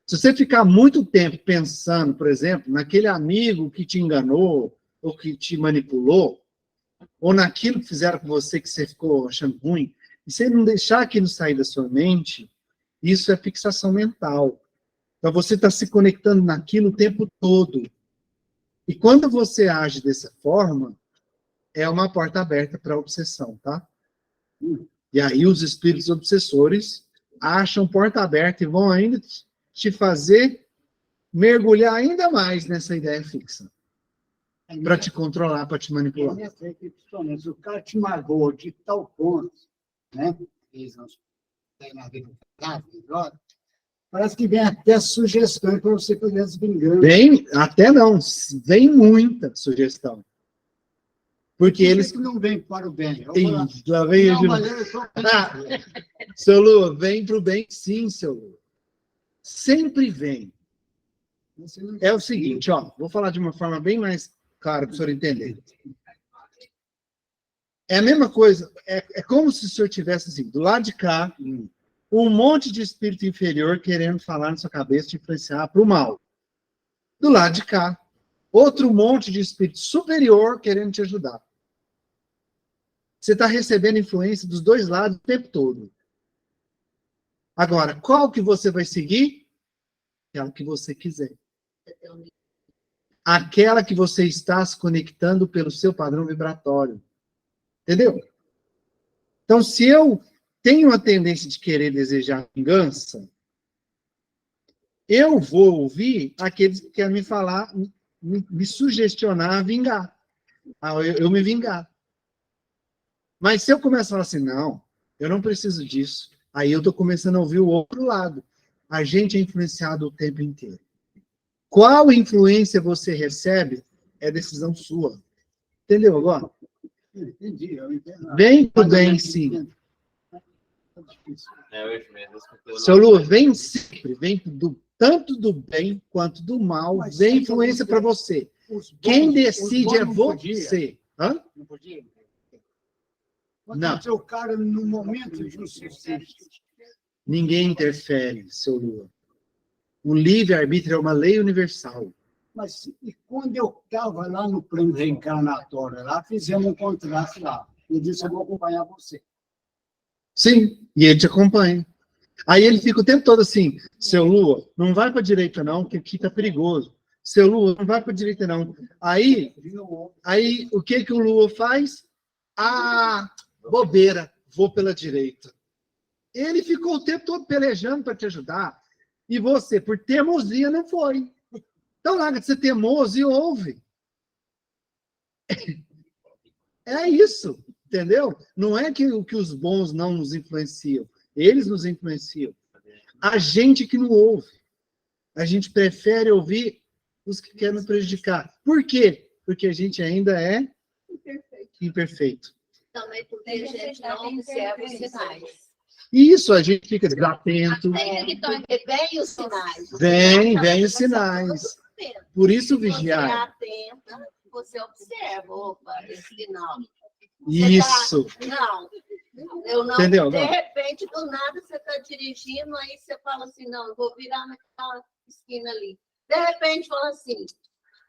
Se você ficar muito tempo pensando, por exemplo, naquele amigo que te enganou, ou que te manipulou, ou naquilo que fizeram com você que você ficou achando ruim, e você não deixar aquilo sair da sua mente, isso é fixação mental. Então você está se conectando naquilo o tempo todo. E quando você age dessa forma, é uma porta aberta para a obsessão, tá? E aí os espíritos obsessores acham porta aberta e vão ainda te fazer mergulhar ainda mais nessa ideia fixa. Para te controlar, para te manipular. O cara te magoou de tal ponto, né? Parece que vem até sugestão para você fazer as vinganças. Vem, até não, vem muita sugestão. Porque eles que não vem para o bem. Lá vem seu Lu, vem para o bem sim, seu Lu. Sempre vem. É o seguinte, ó, vou falar de uma forma bem mais clara para o senhor entender. É a mesma coisa, é como se o senhor tivesse assim, do lado de cá, um monte de espírito inferior querendo falar na sua cabeça, te influenciar para o mal. Do lado de cá, outro monte de espírito superior querendo te ajudar. Você está recebendo influência dos dois lados o tempo todo. Agora, qual que você vai seguir? Aquela que você quiser. Aquela que você está se conectando pelo seu padrão vibratório. Entendeu? Então, se eu tenho a tendência de querer desejar vingança, eu vou ouvir aqueles que querem me falar, me sugestionar a vingar. Eu me vingar. Mas se eu começar a falar assim, não, eu não preciso disso, aí eu estou começando a ouvir o outro lado. A gente é influenciado o tempo inteiro. Qual influência você recebe é decisão sua. Entendeu agora? Entendi, eu entendo. Vem pro bem, sim. Hoje mesmo. Seu Lu, vem sempre, vem tanto do bem quanto do mal, Mas vem sempre influência você- para você. Os bons- Quem os decide bons é não podia. você. Hã? Não podia? Não. O cara, no momento de um sucesso, Ninguém interfere, seu Lua. O livre-arbítrio é uma lei universal. mas e quando eu estava lá no plano reencarnatório, lá fizemos um contrato lá. Eu disse, eu vou acompanhar você. Sim, e ele te acompanha. Aí ele fica o tempo todo assim, seu Lua, não vai para a direita não, que aqui tá perigoso. Seu Lua, não vai para a direita não. Aí o que o Lua faz? Ah, bobeira, vou pela direita. Ele ficou o tempo todo pelejando para te ajudar. E você, por teimosia, não foi. Então larga de ser teimoso e ouve. É isso, entendeu? Não é que os bons não nos influenciam. Eles nos influenciam. A gente que não ouve. A gente prefere ouvir os que querem nos prejudicar. Por quê? Porque a gente ainda é imperfeito. Também porque a gente não observa os sinais. Isso, a gente fica desatento. Tem que ver bem os sinais. Vem os sinais. Por isso Se você é vigiar. atenta, você observa. Opa, esse sinal. Isso. Não, eu não. Entendeu? De Não. repente, do nada, você está dirigindo, aí você fala assim, não, eu vou virar naquela esquina ali. De repente, fala assim,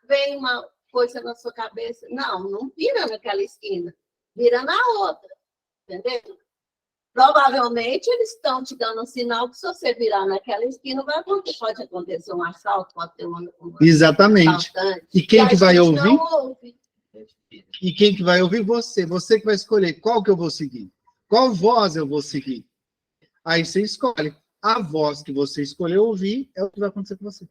vem uma coisa na sua cabeça. Não, não vira naquela esquina, vira na outra. Entendeu? Provavelmente, eles estão te dando um sinal que se você virar naquela esquina, pode acontecer um assalto, pode ter uma Exatamente. assaltante. E quem a que vai gente ouvir? não ouve. E quem que vai ouvir? Você. Você que vai escolher qual que eu vou seguir. Qual voz eu vou seguir? Aí você escolhe. A voz que você escolheu ouvir é o que vai acontecer com você.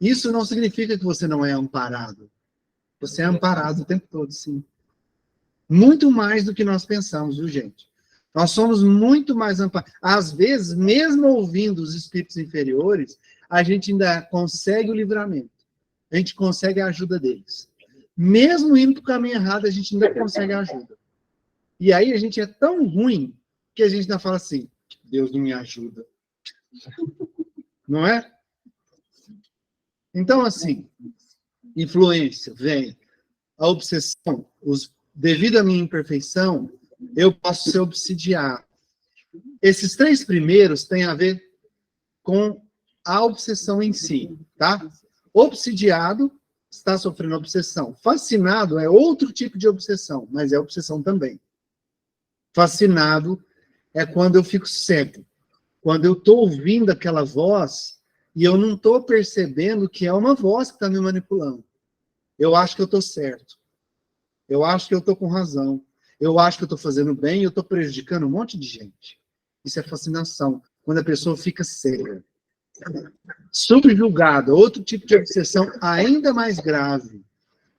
Isso não significa que você não é amparado. Você é amparado o tempo todo, sim. Muito mais do que nós pensamos, viu, gente? Nós somos muito mais amparados. Às vezes, mesmo ouvindo os espíritos inferiores, a gente ainda consegue o livramento. A gente consegue a ajuda deles. Mesmo indo para o caminho errado, a gente ainda consegue a ajuda. E aí a gente é tão ruim que a gente ainda fala assim, Deus não me ajuda. Não é? Então, assim, influência, vem. A obsessão, devido à minha imperfeição, eu posso ser obsidiado. Esses três primeiros têm a ver com a obsessão em si, tá? Obsidiado está sofrendo obsessão. Fascinado é outro tipo de obsessão, mas é obsessão também. Fascinado é quando eu fico cego. Quando eu estou ouvindo aquela voz e eu não estou percebendo que é uma voz que está me manipulando. Eu acho que eu estou certo. Eu acho que eu estou com razão. Eu acho que eu estou fazendo bem e eu estou prejudicando um monte de gente. Isso é fascinação. Quando a pessoa fica cega. Subjugada, outro tipo de obsessão ainda mais grave.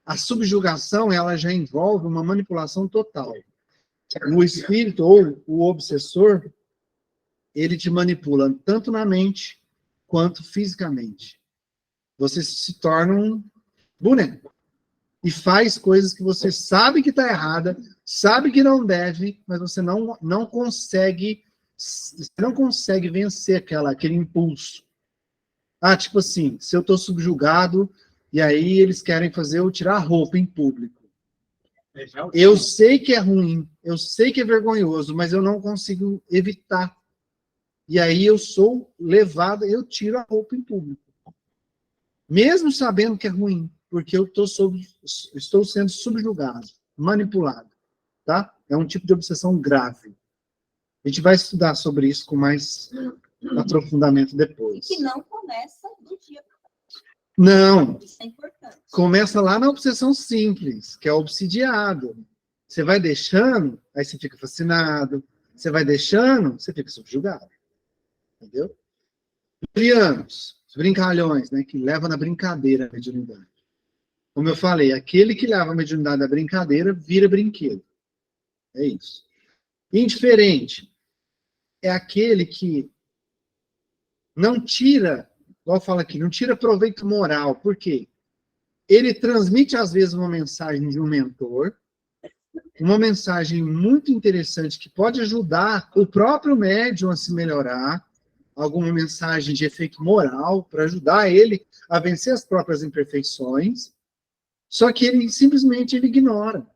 A subjugação, ela já envolve uma manipulação total. O espírito ou o obsessor, ele te manipula tanto na mente quanto fisicamente. Você se torna um boneco. E faz coisas que você sabe que está errada, sabe que não deve, mas você não consegue vencer aquele impulso. Ah, tipo assim, se eu estou subjugado, e aí eles querem fazer eu tirar a roupa em público. Eu sei que é ruim, eu sei que é vergonhoso, mas eu não consigo evitar. E aí eu sou levado, eu tiro a roupa em público. Mesmo sabendo que é ruim, porque eu estou sendo subjugado, manipulado, tá? É um tipo de obsessão grave. A gente vai estudar sobre isso com mais aprofundamento depois. Que não começa do dia para Não, isso é importante. começa lá na obsessão simples, que é o obsidiado. Você vai deixando, aí você fica fascinado. Você vai deixando, você fica subjugado. Entendeu? Librianos, os brincalhões, né, que levam na brincadeira a mediunidade. Como eu falei, aquele que leva a mediunidade da brincadeira vira brinquedo. É isso. Indiferente é aquele que não tira, igual fala aqui, não tira proveito moral. Por quê? Ele transmite, às vezes, uma mensagem de um mentor, uma mensagem muito interessante que pode ajudar o próprio médium a se melhorar, alguma mensagem de efeito moral para ajudar ele a vencer as próprias imperfeições, só que ele simplesmente ele ignora.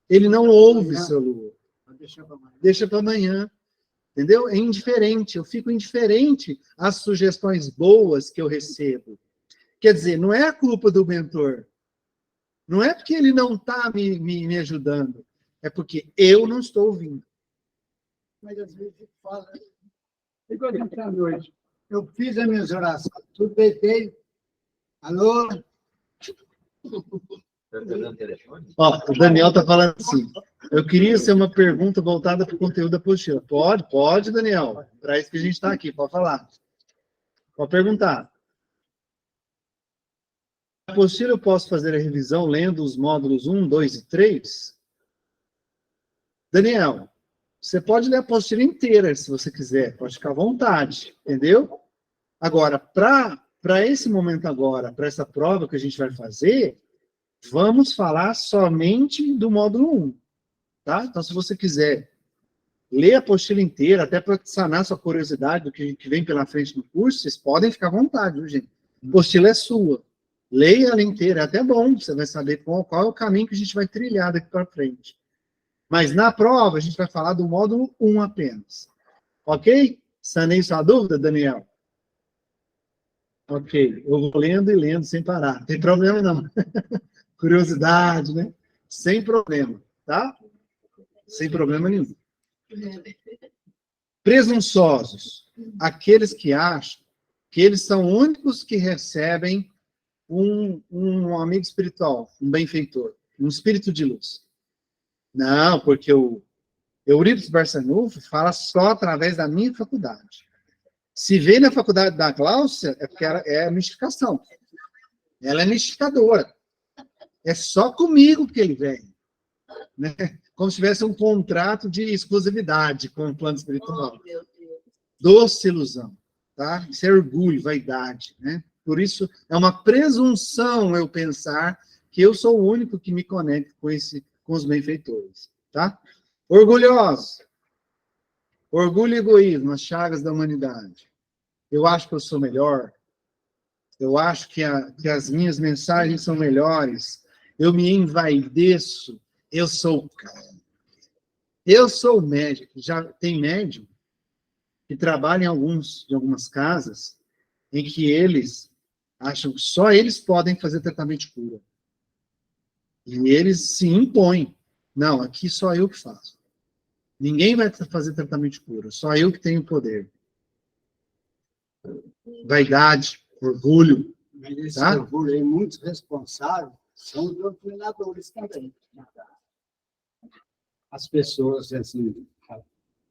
Ele não ouve seu Lua. Deixa para amanhã. Entendeu? É indiferente. Eu fico indiferente às sugestões boas que eu recebo. Quer dizer, não é a culpa do mentor. Não é porque ele não está me ajudando. É porque eu não estou ouvindo. Mas às vezes ele fala, igual à noite. Eu fiz as minhas orações, tudo deitei. Alô? Tá pegando o telefone? Ó, o Daniel está falando assim. Eu queria ser uma pergunta voltada para o conteúdo da apostila. Pode, Daniel. Para isso que a gente está aqui, pode falar. Pode perguntar. Na apostila eu posso fazer a revisão lendo os módulos 1, 2 e 3? Daniel, você pode ler a apostila inteira, se você quiser. Pode ficar à vontade, entendeu? Agora, para esse momento agora, para essa prova que a gente vai fazer, vamos falar somente do módulo 1. Tá? Então, se você quiser ler a apostila inteira, até para sanar sua curiosidade do que vem pela frente no curso, vocês podem ficar à vontade, viu, gente? A apostila é sua. Leia ela inteira, é até bom, você vai saber qual é o caminho que a gente vai trilhar daqui para frente. Mas na prova, a gente vai falar do módulo 1 apenas. Ok? Sanei sua dúvida, Daniel? Ok, eu vou lendo e lendo sem parar. Não tem problema, não. Curiosidade, né? Sem problema, tá? Sem problema nenhum. Presunçosos. Aqueles que acham que eles são únicos que recebem um amigo espiritual, um benfeitor, um espírito de luz. Não, porque o Eurípides Barçanufo fala só através da minha faculdade. Se vem na faculdade da Gláucia, é porque ela é mistificação. Ela é mistificadora. É só comigo que ele vem. Né? Como se tivesse um contrato de exclusividade com o plano espiritual. Oh, meu Deus. Doce ilusão. Tá? Isso é orgulho, vaidade. Né? Por isso, é uma presunção eu pensar que eu sou o único que me conecta com os benfeitores. Tá? Orgulhosos. Orgulho e egoísmo, as chagas da humanidade. Eu acho que eu sou melhor. Eu acho que as minhas mensagens são melhores. Eu me envaideço. Eu sou médico. Já tem médium que trabalha em algumas casas em que eles acham que só eles podem fazer tratamento de cura. E eles se impõem. Não, aqui só eu que faço. Ninguém vai fazer tratamento de cura. Só eu que tenho poder. Vaidade, orgulho. Mas esse Tá? orgulho aí, muitos responsáveis são os doutrinadores também. As pessoas, assim,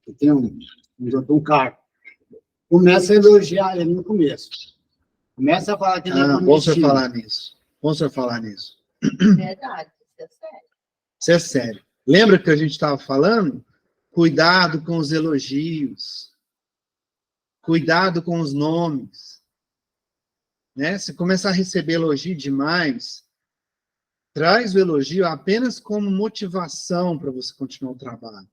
que tem um cargo, começa a elogiar ele no começo. Começa a falar que ele é Bom você bonitinho. falar nisso. Bom você falar nisso. Verdade, isso é sério. Isso é sério. Lembra que a gente estava falando? Cuidado com os elogios. Cuidado com os nomes. Né? Se começar a receber elogio demais, traz o elogio apenas como motivação para você continuar o trabalho.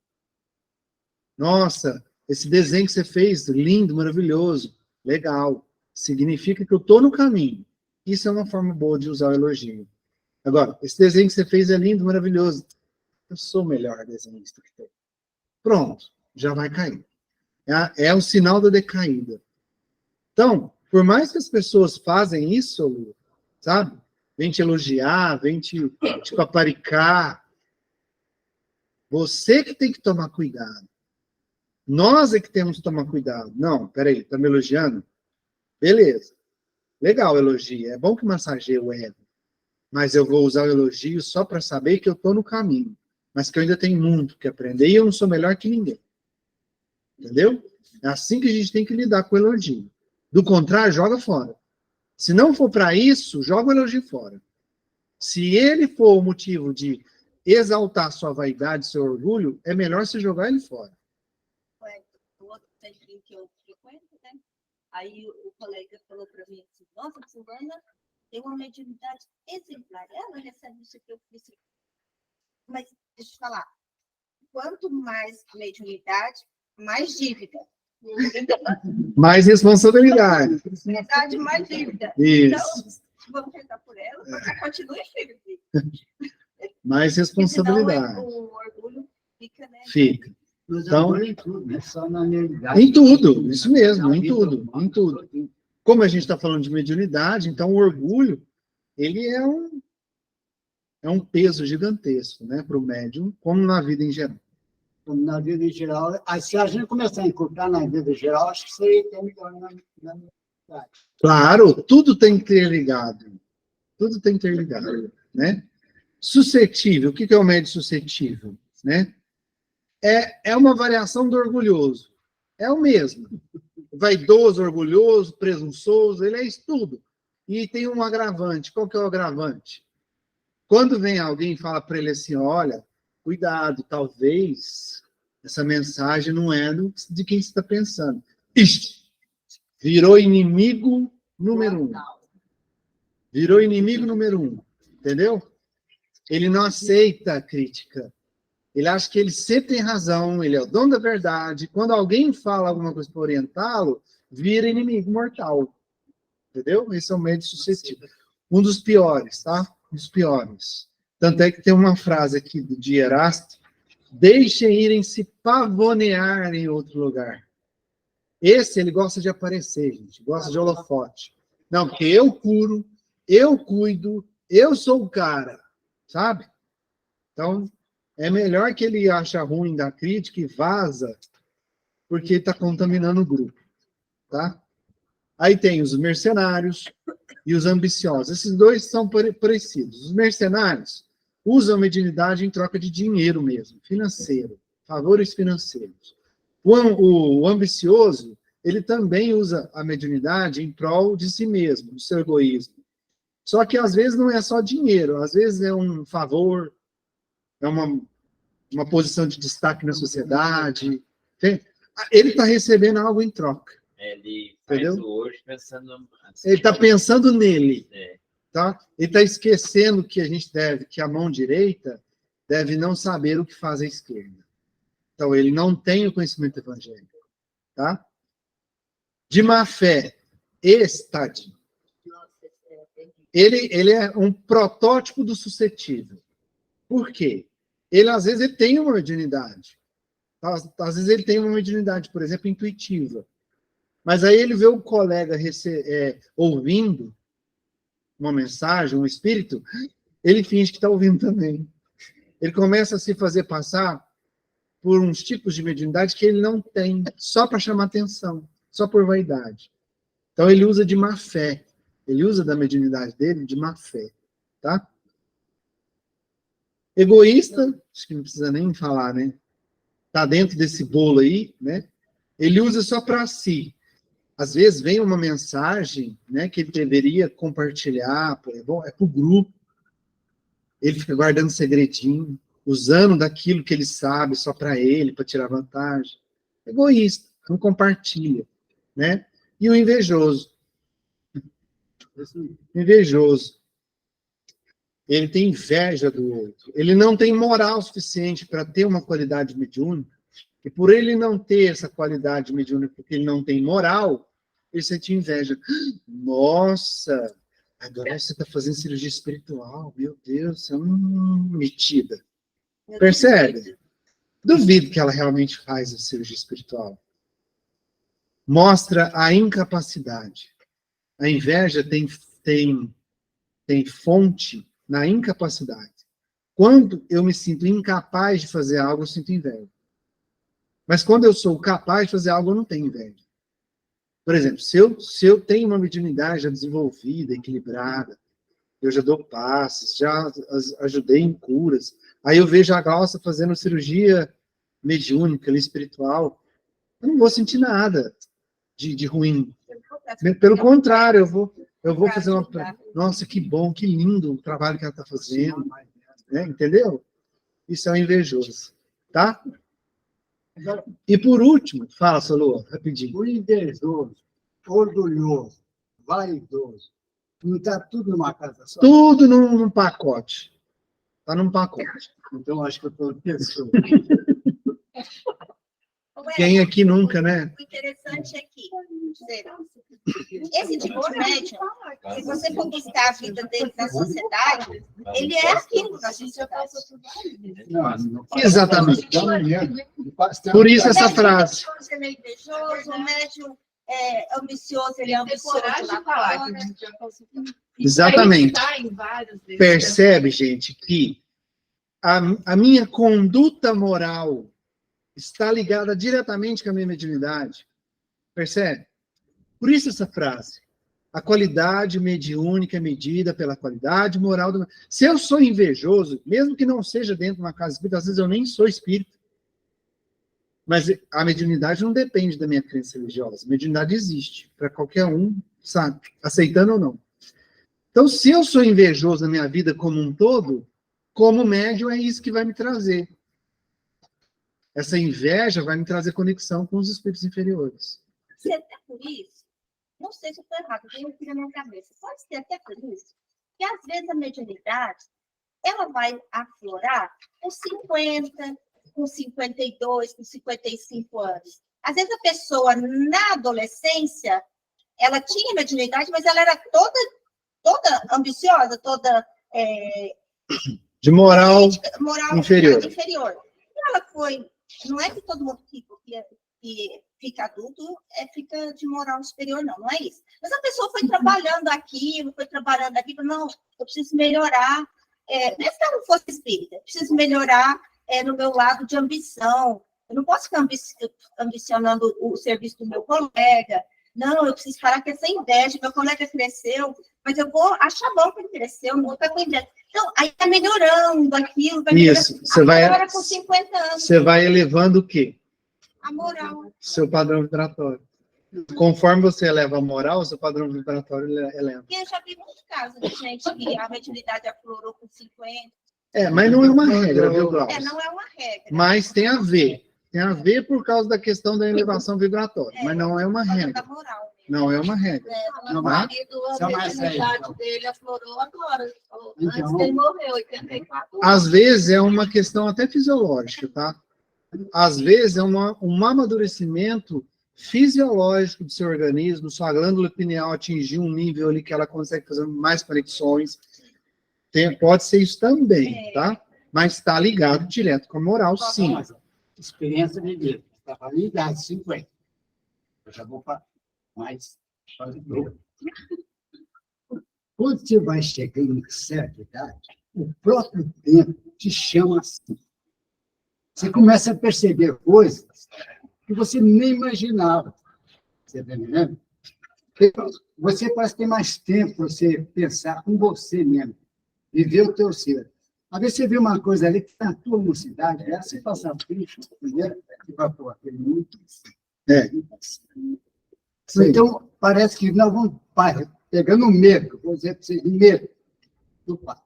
Nossa, esse desenho que você fez, lindo, maravilhoso, legal. Significa que eu estou no caminho. Isso é uma forma boa de usar o elogio. Agora, esse desenho que você fez é lindo, maravilhoso. Eu sou o melhor desenhista que tem. Pronto, já vai cair. É o sinal da decaída. Então, por mais que as pessoas fazem isso, Lu, sabe? Vem te elogiar, vem te paparicar. Você que tem que tomar cuidado. Nós é que temos que tomar cuidado. Não, peraí, tá me elogiando? Beleza. Legal, elogio. É bom que massageie o ego. Mas eu vou usar o elogio só para saber que eu estou no caminho. Mas que eu ainda tenho muito que aprender e eu não sou melhor que ninguém. Entendeu? É assim que a gente tem que lidar com o elogio. Do contrário, joga fora. Se não for para isso, joga o elogio fora. Se ele for o motivo de exaltar sua vaidade, seu orgulho, é melhor você jogar ele fora. O outro centrinho que eu frequento, né? Aí o colega falou para mim assim, nossa, fulana tem uma mediunidade exemplar. Ela recebe isso que eu fiz. Mas, deixa eu te falar, quanto mais mediunidade, mais dívida. Mais responsabilidade. Mediunidade, mais dívida. Isso. Então, vamos tentar por ela, mas continue firme. Mais responsabilidade. O orgulho fica, né? Fica. Mas Então, agora em tudo, não é só na realidade. Em tudo, isso mesmo, em tudo, em tudo. Como a gente está falando de mediunidade, então o orgulho, ele é um peso gigantesco, né, para o médium, como na vida em geral. Na vida em geral, aí, se a gente começar a encurtar na vida em geral, acho que seria até melhor na realidade. Claro, tudo tem que ter ligado. Tudo tem que ter ligado, né? Suscetível, o que é o médium suscetível, né? É uma variação do orgulhoso. É o mesmo. Vaidoso, orgulhoso, presunçoso, ele é isso tudo. E tem um agravante. Qual que é o agravante? Quando vem alguém e fala para ele assim, olha, cuidado, talvez essa mensagem não é de quem você está pensando. Ixi, virou inimigo número 1. Virou inimigo número 1. Entendeu? Ele não aceita a crítica. Ele acha que ele sempre tem razão, ele é o dono da verdade. Quando alguém fala alguma coisa para orientá-lo, vira inimigo mortal. Entendeu? Esse é o médium suscetível. Um dos piores, tá? Um dos piores. Tanto é que tem uma frase aqui de Erasto: deixem irem se pavonear em outro lugar. Esse, ele gosta de aparecer, gente. Gosta de holofote. Não, porque eu curo, eu cuido, eu sou o cara. Sabe? Então, é melhor que ele acha ruim da crítica e vaza, porque está contaminando o grupo, tá? Aí tem os mercenários e os ambiciosos. Esses dois são parecidos. Os mercenários usam a mediunidade em troca de dinheiro mesmo, financeiro, favores financeiros. O ambicioso, ele também usa a mediunidade em prol de si mesmo, do seu egoísmo. Só que às vezes não é só dinheiro, às vezes é um favor, é uma posição de destaque na sociedade. Ele está recebendo algo em troca. Ele Entendeu? faz o hoje pensando... Assim, ele está pensando nele. É. Tá? Ele está esquecendo que que a mão direita deve não saber o que faz a esquerda. Então, ele não tem o conhecimento evangélico. Tá? De má fé, tadinho. Ele é um protótipo do suscetível. Por quê? Ele, às vezes, ele tem uma mediunidade. Às vezes, ele tem uma mediunidade, por exemplo, intuitiva. Mas aí ele vê o colega ouvindo uma mensagem, um espírito, ele finge que está ouvindo também. Ele começa a se fazer passar por uns tipos de mediunidade que ele não tem, só para chamar atenção, só por vaidade. Então, ele usa de má fé. Ele usa da mediunidade dele de má fé. Tá? Egoísta, acho que não precisa nem falar, né? Está dentro desse bolo aí, né? Ele usa só para si. Às vezes vem uma mensagem, né, que ele deveria compartilhar, é para o grupo. Ele fica guardando segredinho, usando daquilo que ele sabe só para ele, para tirar vantagem. Egoísta, não compartilha, né? E o invejoso. Invejoso. Ele tem inveja do outro. Ele não tem moral suficiente para ter uma qualidade mediúnica. E por ele não ter essa qualidade mediúnica, porque ele não tem moral, ele sente inveja. Nossa, agora você está fazendo cirurgia espiritual. Meu Deus, você é metida. Percebe? Duvido que ela realmente faz a cirurgia espiritual. mostra a incapacidade. A inveja tem fonte na incapacidade. Quando eu me sinto incapaz de fazer algo, eu sinto inveja. Mas quando eu sou capaz de fazer algo, eu não tenho inveja. Por exemplo, se eu tenho uma mediunidade já desenvolvida, equilibrada, eu já dou passes, já ajudei em curas, aí eu vejo a Glaucia fazendo cirurgia mediúnica, ali, espiritual, eu não vou sentir nada de ruim. Pelo contrário, eu vou fazer uma... Nossa, que bom, que lindo o trabalho que ela está fazendo. Né? Entendeu? Isso é um invejoso. Tá? E por último, fala, Solô, rapidinho. O invejoso, orgulhoso, vaidoso, não está tudo numa casa só? Tudo num pacote. Está num pacote. Então, acho que eu estou pensando. Quem aqui nunca, né? O interessante é que esse tipo de médium, se você for buscar a vida dele na sociedade, ele é aquilo na sociedade. Exatamente. Por isso essa frase. Ele é invejoso, o médium é ambicioso, ele é ambicioso lá fora. Exatamente. Percebe, gente, que a minha conduta moral está ligada diretamente com a minha mediunidade. Percebe? Por isso essa frase. A qualidade mediúnica é medida pela qualidade moral do... Se eu sou invejoso, mesmo que não seja dentro de uma casa espírita, às vezes eu nem sou espírita. Mas a mediunidade não depende da minha crença religiosa. A mediunidade existe para qualquer um, sabe? Aceitando ou não. Então, se eu sou invejoso na minha vida como um todo, como médium é isso que vai me trazer. Essa inveja vai me trazer conexão com os espíritos inferiores. Pode ser até por isso, não sei se eu estou errado, eu tenho na minha cabeça, pode ser até por isso, que às vezes a mediunidade, ela vai aflorar com 50, com 52, com 55 anos. Às vezes a pessoa, na adolescência, ela tinha mediunidade, mas ela era toda ambiciosa, toda... de moral inferior. E ela foi... Não é que todo mundo que fica adulto fica de moral superior, não é isso. Mas a pessoa foi trabalhando aquilo, não, eu preciso melhorar. Mesmo que ela não fosse espírita, eu preciso melhorar no meu lado de ambição. Eu não posso ficar ambicionando o serviço do meu colega. Não, eu preciso parar com essa inveja. Meu colega cresceu, mas eu vou achar bom que ele cresceu, não vou ficar com inveja. Então, aí está melhorando aquilo. Isso, você vai... Agora com 50 anos. Você vai elevando o quê? A moral. Seu padrão vibratório. Conforme você eleva a moral, seu padrão vibratório eleva. E eu já vi muitos casos de gente que a mediunidade aflorou com 50. Mas não é uma regra, viu, Glaucia? Não é uma regra. Mas tem a ver. Tem a ver por causa da questão da elevação vibratória. Mas não é uma regra. Não é uma regra. Meu marido, a mediunidade dele aflorou agora. Antes dele morrer, 84 anos. Às vezes é uma questão até fisiológica, tá? Às vezes é um amadurecimento fisiológico do seu organismo, sua glândula pineal atingir um nível ali que ela consegue fazer mais conexões. Pode ser isso também, tá? Mas está ligado direto com a moral, sim. Experiência de vida. Estava ali, idade 50. Eu já vou para mais. Quando você vai chegando em certa idade, o próprio tempo te chama assim. Você começa a perceber coisas que você nem imaginava. Você está entendendo? Você parece ter mais tempo para você pensar com você mesmo, viver o teu ser. Às vezes você vê uma coisa ali que está na tua mocidade, você passa triste, primeiro, e vai pôr aquele muito. Então, parece que nós vamos pegando medo, vou dizer para vocês, medo do pai.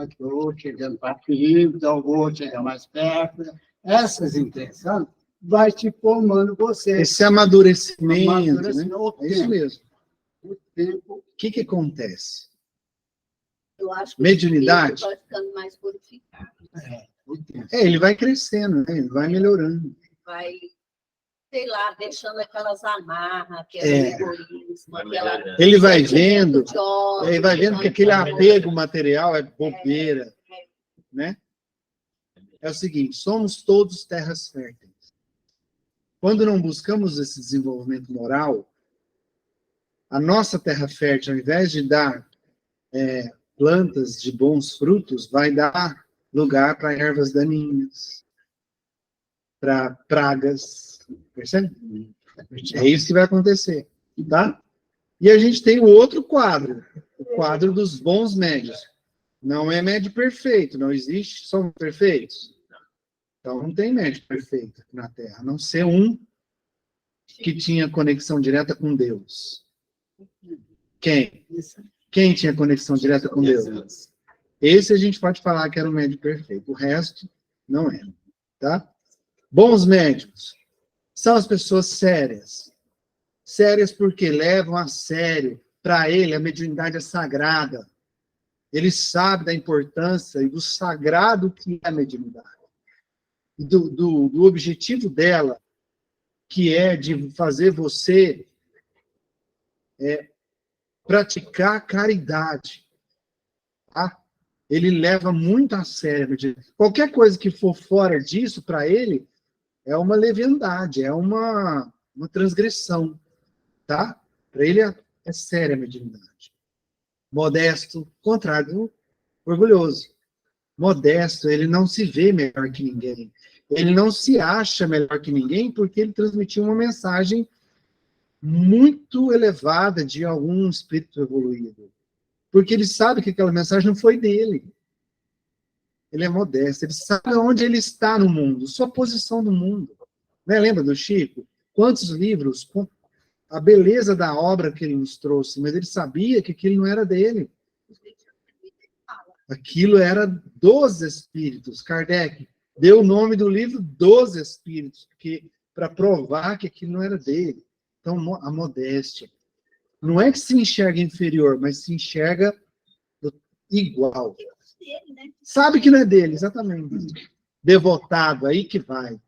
Estou chegando para aqui, então vou chegar mais perto. Essas intenções vai te formando você. Esse amadurecimento, né? É isso mesmo. O tempo. O que acontece? Eu acho que mediunidade o vai ficando mais purificado. Ele vai crescendo, né? Ele vai melhorando. Vai, sei lá, deixando aquelas amarras, aquele egoísmo, ele vai vendo que aquele apego material é bobeira, né? É o seguinte, somos todos terras férteis. quando não buscamos esse desenvolvimento moral, a nossa terra fértil, ao invés de dar plantas de bons frutos, vai dar lugar para ervas daninhas, para pragas. Percebe? É isso que vai acontecer, tá? E a gente tem o outro quadro, o quadro dos bons médios. Não é médio perfeito, não existe, somos perfeitos. Então não tem médio perfeito aqui na Terra, a não ser um que tinha conexão direta com Deus. Quem? Quem tinha conexão direta com Deus? Esse a gente pode falar que era o médio perfeito, o resto não é, tá? Bons médios são as pessoas sérias. Sérias porque levam a sério, para ele a mediunidade é sagrada. Ele sabe da importância e do sagrado que é a mediunidade. E do objetivo dela, que é de fazer você praticar caridade. Tá? Ele leva muito a sério. Qualquer coisa que for fora disso, para ele, é uma leviandade, é uma transgressão. Tá? Para ele é séria a mediunidade. Modesto, contrário do orgulhoso. Modesto, ele não se vê melhor que ninguém. Ele não se acha melhor que ninguém porque ele transmitiu uma mensagem muito elevada de algum espírito evoluído. Porque ele sabe que aquela mensagem não foi dele. Ele é modesto, ele sabe onde ele está no mundo, sua posição no mundo. Né? Lembra do Chico? Quantos livros, a beleza da obra que ele nos trouxe, mas ele sabia que aquilo não era dele. Aquilo era dos espíritos. Kardec deu o nome do livro dos espíritos, para provar que aquilo não era dele. Então, a modéstia. Não é que se enxerga inferior, mas se enxerga igual. Sabe que não é dele, exatamente. Devotado, aí que vai.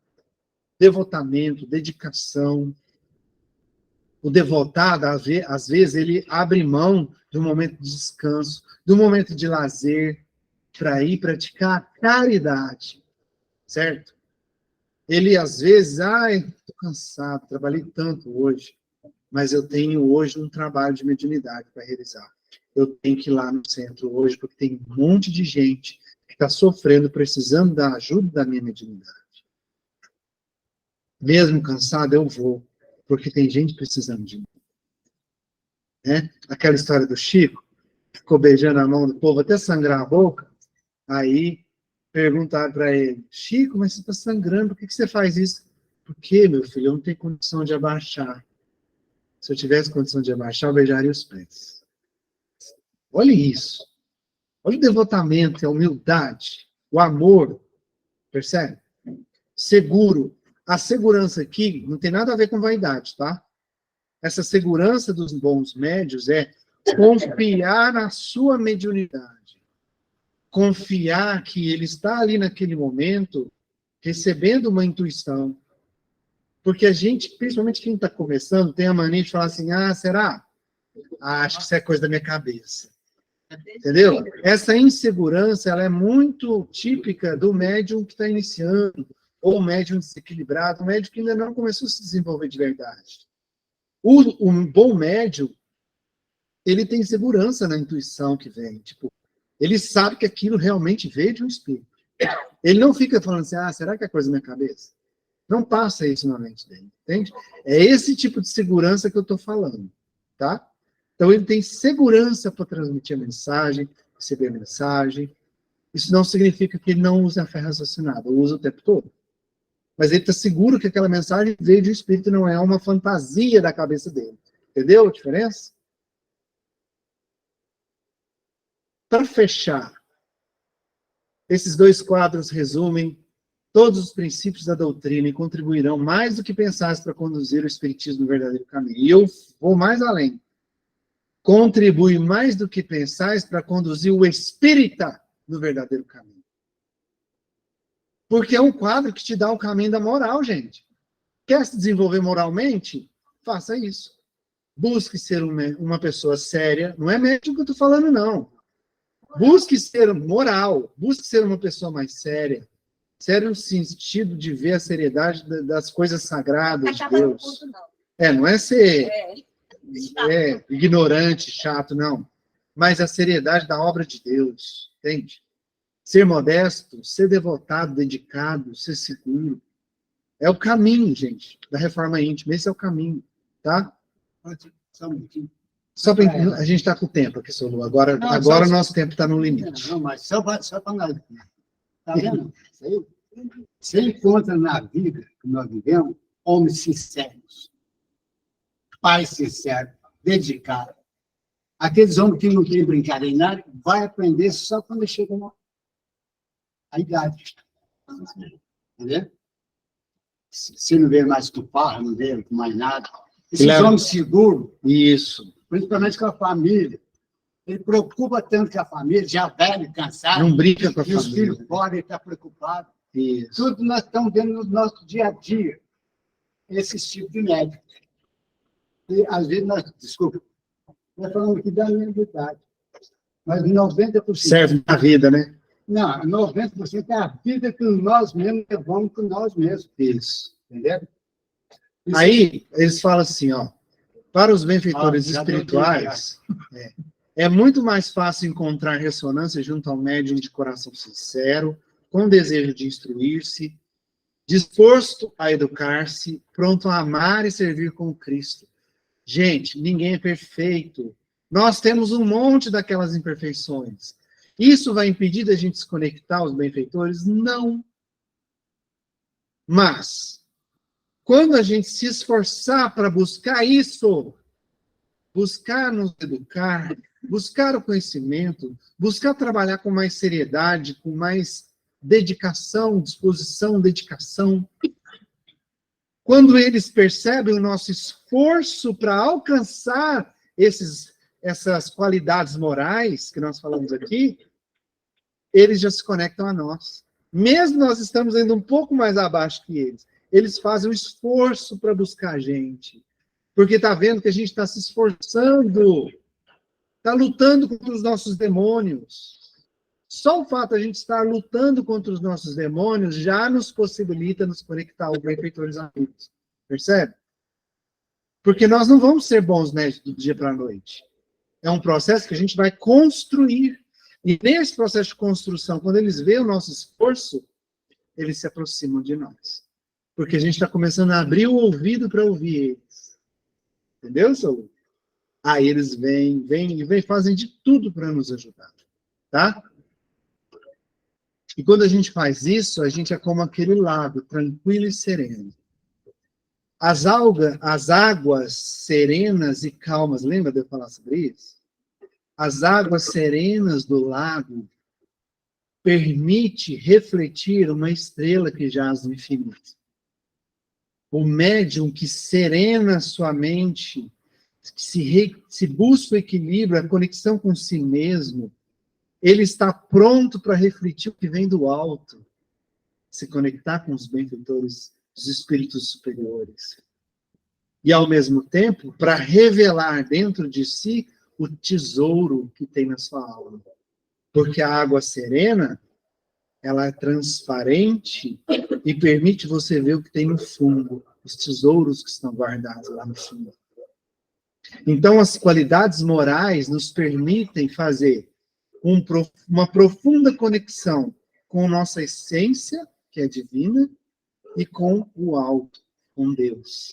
Devotamento, dedicação. O devotado, às vezes, ele abre mão do momento de descanso, do momento de lazer, para ir praticar caridade. Certo? Ele, às vezes, estou cansado, trabalhei tanto hoje, mas eu tenho hoje um trabalho de mediunidade para realizar. Eu tenho que ir lá no centro hoje, porque tem um monte de gente que está sofrendo, precisando da ajuda da minha mediunidade. Mesmo cansado, eu vou, porque tem gente precisando de mim. Né? Aquela história do Chico, ficou beijando a mão do povo até sangrar a boca, aí perguntaram para ele, Chico, mas você está sangrando, por que você faz isso? Porque, meu filho, eu não tenho condição de abaixar. Se eu tivesse condição de abaixar, eu beijaria os pés. Olha isso. Olha o devotamento, a humildade, o amor. Percebe? Seguro. A segurança aqui não tem nada a ver com vaidade, tá? Essa segurança dos bons médios é confiar na sua mediunidade. Confiar que ele está ali naquele momento, recebendo uma intuição. Porque a gente, principalmente quem está começando, tem a mania de falar assim, será? Acho que isso é coisa da minha cabeça. Entendeu? Essa insegurança, ela é muito típica do médium que está iniciando, ou médium desequilibrado, um médium que ainda não começou a se desenvolver de verdade. O bom médium, ele tem segurança na intuição que vem, tipo, ele sabe que aquilo realmente veio de um espírito. Ele não fica falando assim, será que é coisa da minha cabeça? Não passa isso na mente dele, entende? É esse tipo de segurança que eu estou falando, tá? Então, ele tem segurança para transmitir a mensagem, receber a mensagem. Isso não significa que ele não use a fé raciocinada, usa o tempo todo. Mas ele está seguro que aquela mensagem veio de um espírito, não é uma fantasia da cabeça dele. Entendeu a diferença? Para fechar, esses dois quadros resumem todos os princípios da doutrina e contribuirão mais do que pensasse para conduzir o espiritismo no verdadeiro caminho. E eu vou mais além. Contribui mais do que pensais para conduzir o espírita no verdadeiro caminho. Porque é um quadro que te dá o caminho da moral, gente. Quer se desenvolver moralmente? Faça isso. Busque ser uma pessoa séria. Não é médico que eu estou falando, não. Busque ser moral. Busque ser uma pessoa mais séria. Sério sentido de ver a seriedade das coisas sagradas de Acaba no Deus. ponto, não. Não é ser É. ignorante, chato, não. Mas a seriedade da obra de Deus, entende? Ser modesto, ser devotado, dedicado, ser seguro. É o caminho, gente, da reforma íntima. Esse é o caminho, tá? Só um minutinho. Só para a gente está com o tempo aqui, Solu. Agora o nosso tempo está no limite. Não, mas só para nós. Tá vendo? Isso aí. Você encontra na vida que nós vivemos homens sinceros, pais sinceros, dedicados. Aqueles homens que não têm brincadeira em nada, vai aprender só quando chega a idade. Entendeu? Você não vê mais com farra, não vê com mais nada. Esses homens seguros, Isso. principalmente com a família, ele preocupa tanto com a família, já velho, cansado. Não brinca com a e os família. filhos fora, ele está preocupado. Isso. Tudo nós estamos vendo no nosso dia a dia, esses tipos de médicos. E, às vezes, desculpa, nós falamos aqui da minha idade, mas 90%... Serve na vida, né? Não, 90% é a vida que nós mesmos levamos com nós mesmos. Isso. Entendeu? Isso Aí, eles falam assim, ó, para os benfeitores já deu espirituais, é muito mais fácil encontrar ressonância junto ao médium de coração sincero, com desejo de instruir-se, disposto a educar-se, pronto a amar e servir com Cristo. Gente, ninguém é perfeito. Nós temos um monte daquelas imperfeições. Isso vai impedir da gente se conectar aos benfeitores? Não. Mas, quando a gente se esforçar para buscar isso, buscar nos educar, buscar o conhecimento, buscar trabalhar com mais seriedade, com mais dedicação, disposição, dedicação. Quando eles percebem o nosso esforço para alcançar essas qualidades morais que nós falamos aqui, eles já se conectam a nós. Mesmo nós estamos indo um pouco mais abaixo que eles fazem um esforço para buscar a gente. Porque está vendo que a gente está se esforçando, está lutando contra os nossos demônios. Só o fato de a gente estar lutando contra os nossos demônios já nos possibilita nos conectar aos benfeitores amigos. Percebe? Porque nós não vamos ser bons médicos do dia para a noite. É um processo que a gente vai construir. E nesse processo de construção, quando eles veem o nosso esforço, eles se aproximam de nós. Porque a gente está começando a abrir o ouvido para ouvir eles. Entendeu, Saúl? Aí eles vêm, fazem de tudo para nos ajudar. Tá? E quando a gente faz isso, a gente é como aquele lago, tranquilo e sereno. As águas serenas e calmas, lembra de eu falar sobre isso? As águas serenas do lago permite refletir uma estrela que jaz no infinito. O médium que serena sua mente, que se busca o equilíbrio, a conexão com si mesmo, ele está pronto para refletir o que vem do alto, se conectar com os benfeitores, os espíritos superiores. E, ao mesmo tempo, para revelar dentro de si o tesouro que tem na sua alma. Porque a água serena, ela é transparente e permite você ver o que tem no fundo, os tesouros que estão guardados lá no fundo. Então, as qualidades morais nos permitem fazer uma profunda conexão com nossa essência, que é divina, e com o alto, com Deus.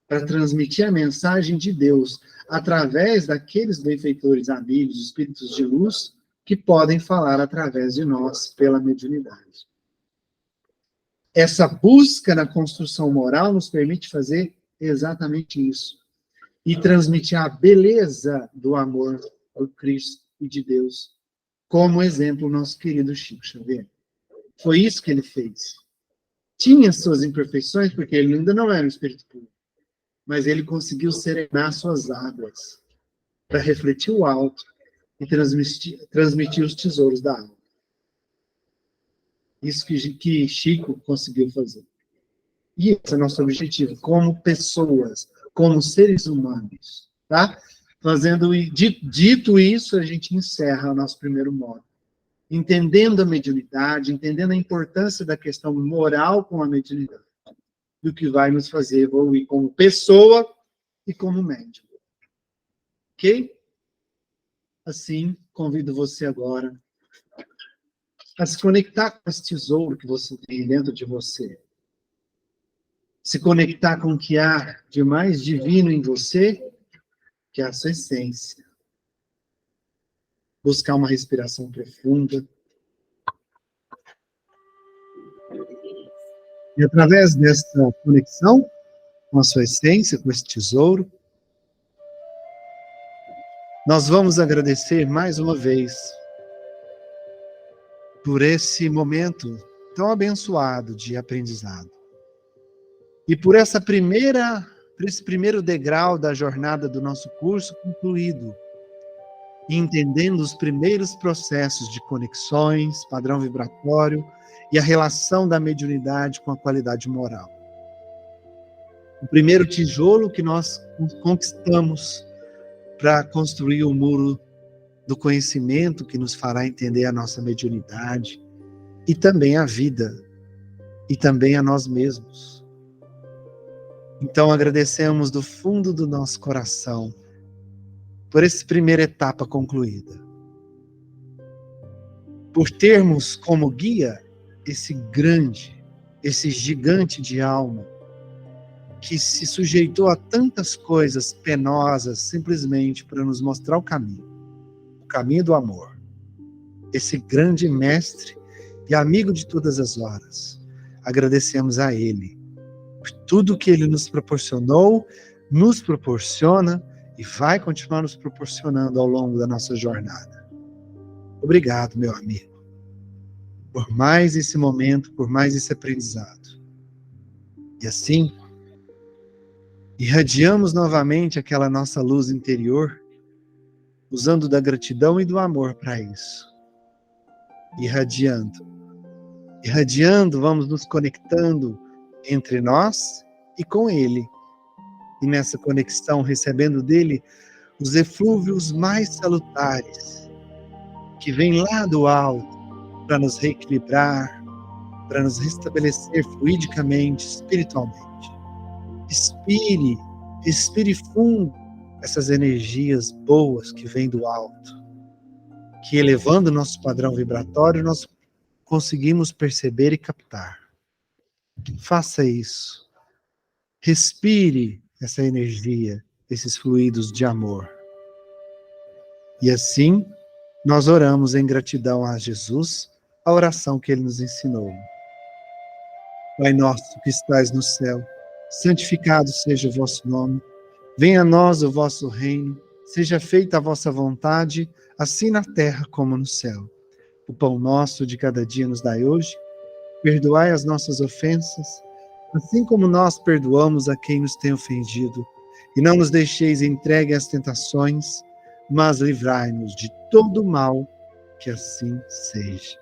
Para transmitir a mensagem de Deus através daqueles benfeitores amigos, espíritos de luz, que podem falar através de nós, pela mediunidade. Essa busca na construção moral nos permite fazer exatamente isso. E transmitir a beleza do amor do Cristo e de Deus, como exemplo o nosso querido Chico Xavier. Foi isso que ele fez. Tinha suas imperfeições, porque ele ainda não era um espírito puro, mas ele conseguiu serenar suas águas para refletir o alto e transmitir os tesouros da alma. Isso que Chico conseguiu fazer. E esse é o nosso objetivo, como pessoas, como seres humanos, tá? Dito isso, a gente encerra o nosso primeiro módulo. entendendo a mediunidade, entendendo a importância da questão moral com a mediunidade, do que vai nos fazer evoluir como pessoa e como médium. Ok? Assim, convido você agora a se conectar com esse tesouro que você tem dentro de você. Se conectar com o que há de mais divino em você, que é a sua essência. Buscar uma respiração profunda. E através dessa conexão com a sua essência, com esse tesouro, nós vamos agradecer mais uma vez por esse momento tão abençoado de aprendizado. E por esse primeiro degrau da jornada do nosso curso concluído, entendendo os primeiros processos de conexões, padrão vibratório e a relação da mediunidade com a qualidade moral. O primeiro tijolo que nós conquistamos para construir o muro do conhecimento que nos fará entender a nossa mediunidade e também a vida e também a nós mesmos. Então agradecemos do fundo do nosso coração por essa primeira etapa concluída. Por termos como guia esse gigante de alma que se sujeitou a tantas coisas penosas simplesmente para nos mostrar o caminho do amor. Esse grande mestre e amigo de todas as horas. Agradecemos a ele por tudo que ele nos proporcionou, nos proporciona e vai continuar nos proporcionando ao longo da nossa jornada. Obrigado, meu amigo, por mais esse momento, por mais esse aprendizado. E assim, irradiamos novamente aquela nossa luz interior, usando da gratidão e do amor para isso. Irradiando, vamos nos conectando entre nós e com ele. E nessa conexão, recebendo dele os eflúvios mais salutares, que vêm lá do alto, para nos reequilibrar, para nos restabelecer fluidicamente, espiritualmente. Expire fundo essas energias boas que vêm do alto, que elevando o nosso padrão vibratório, nós conseguimos perceber e captar. Faça isso. Respire essa energia, esses fluidos de amor. E assim, nós oramos em gratidão a Jesus, a oração que ele nos ensinou. Pai nosso que estais no céu, santificado seja o vosso nome. Venha a nós o vosso reino, seja feita a vossa vontade, assim na terra como no céu. O pão nosso de cada dia nos dai hoje. Perdoai as nossas ofensas, assim como nós perdoamos a quem nos tem ofendido. E não nos deixeis entregue às tentações, mas livrai-nos de todo mal, que assim seja.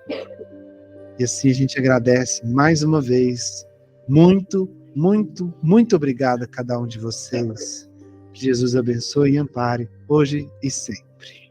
E assim a gente agradece mais uma vez. Muito, muito, muito obrigado a cada um de vocês. Que Jesus abençoe e ampare, hoje e sempre.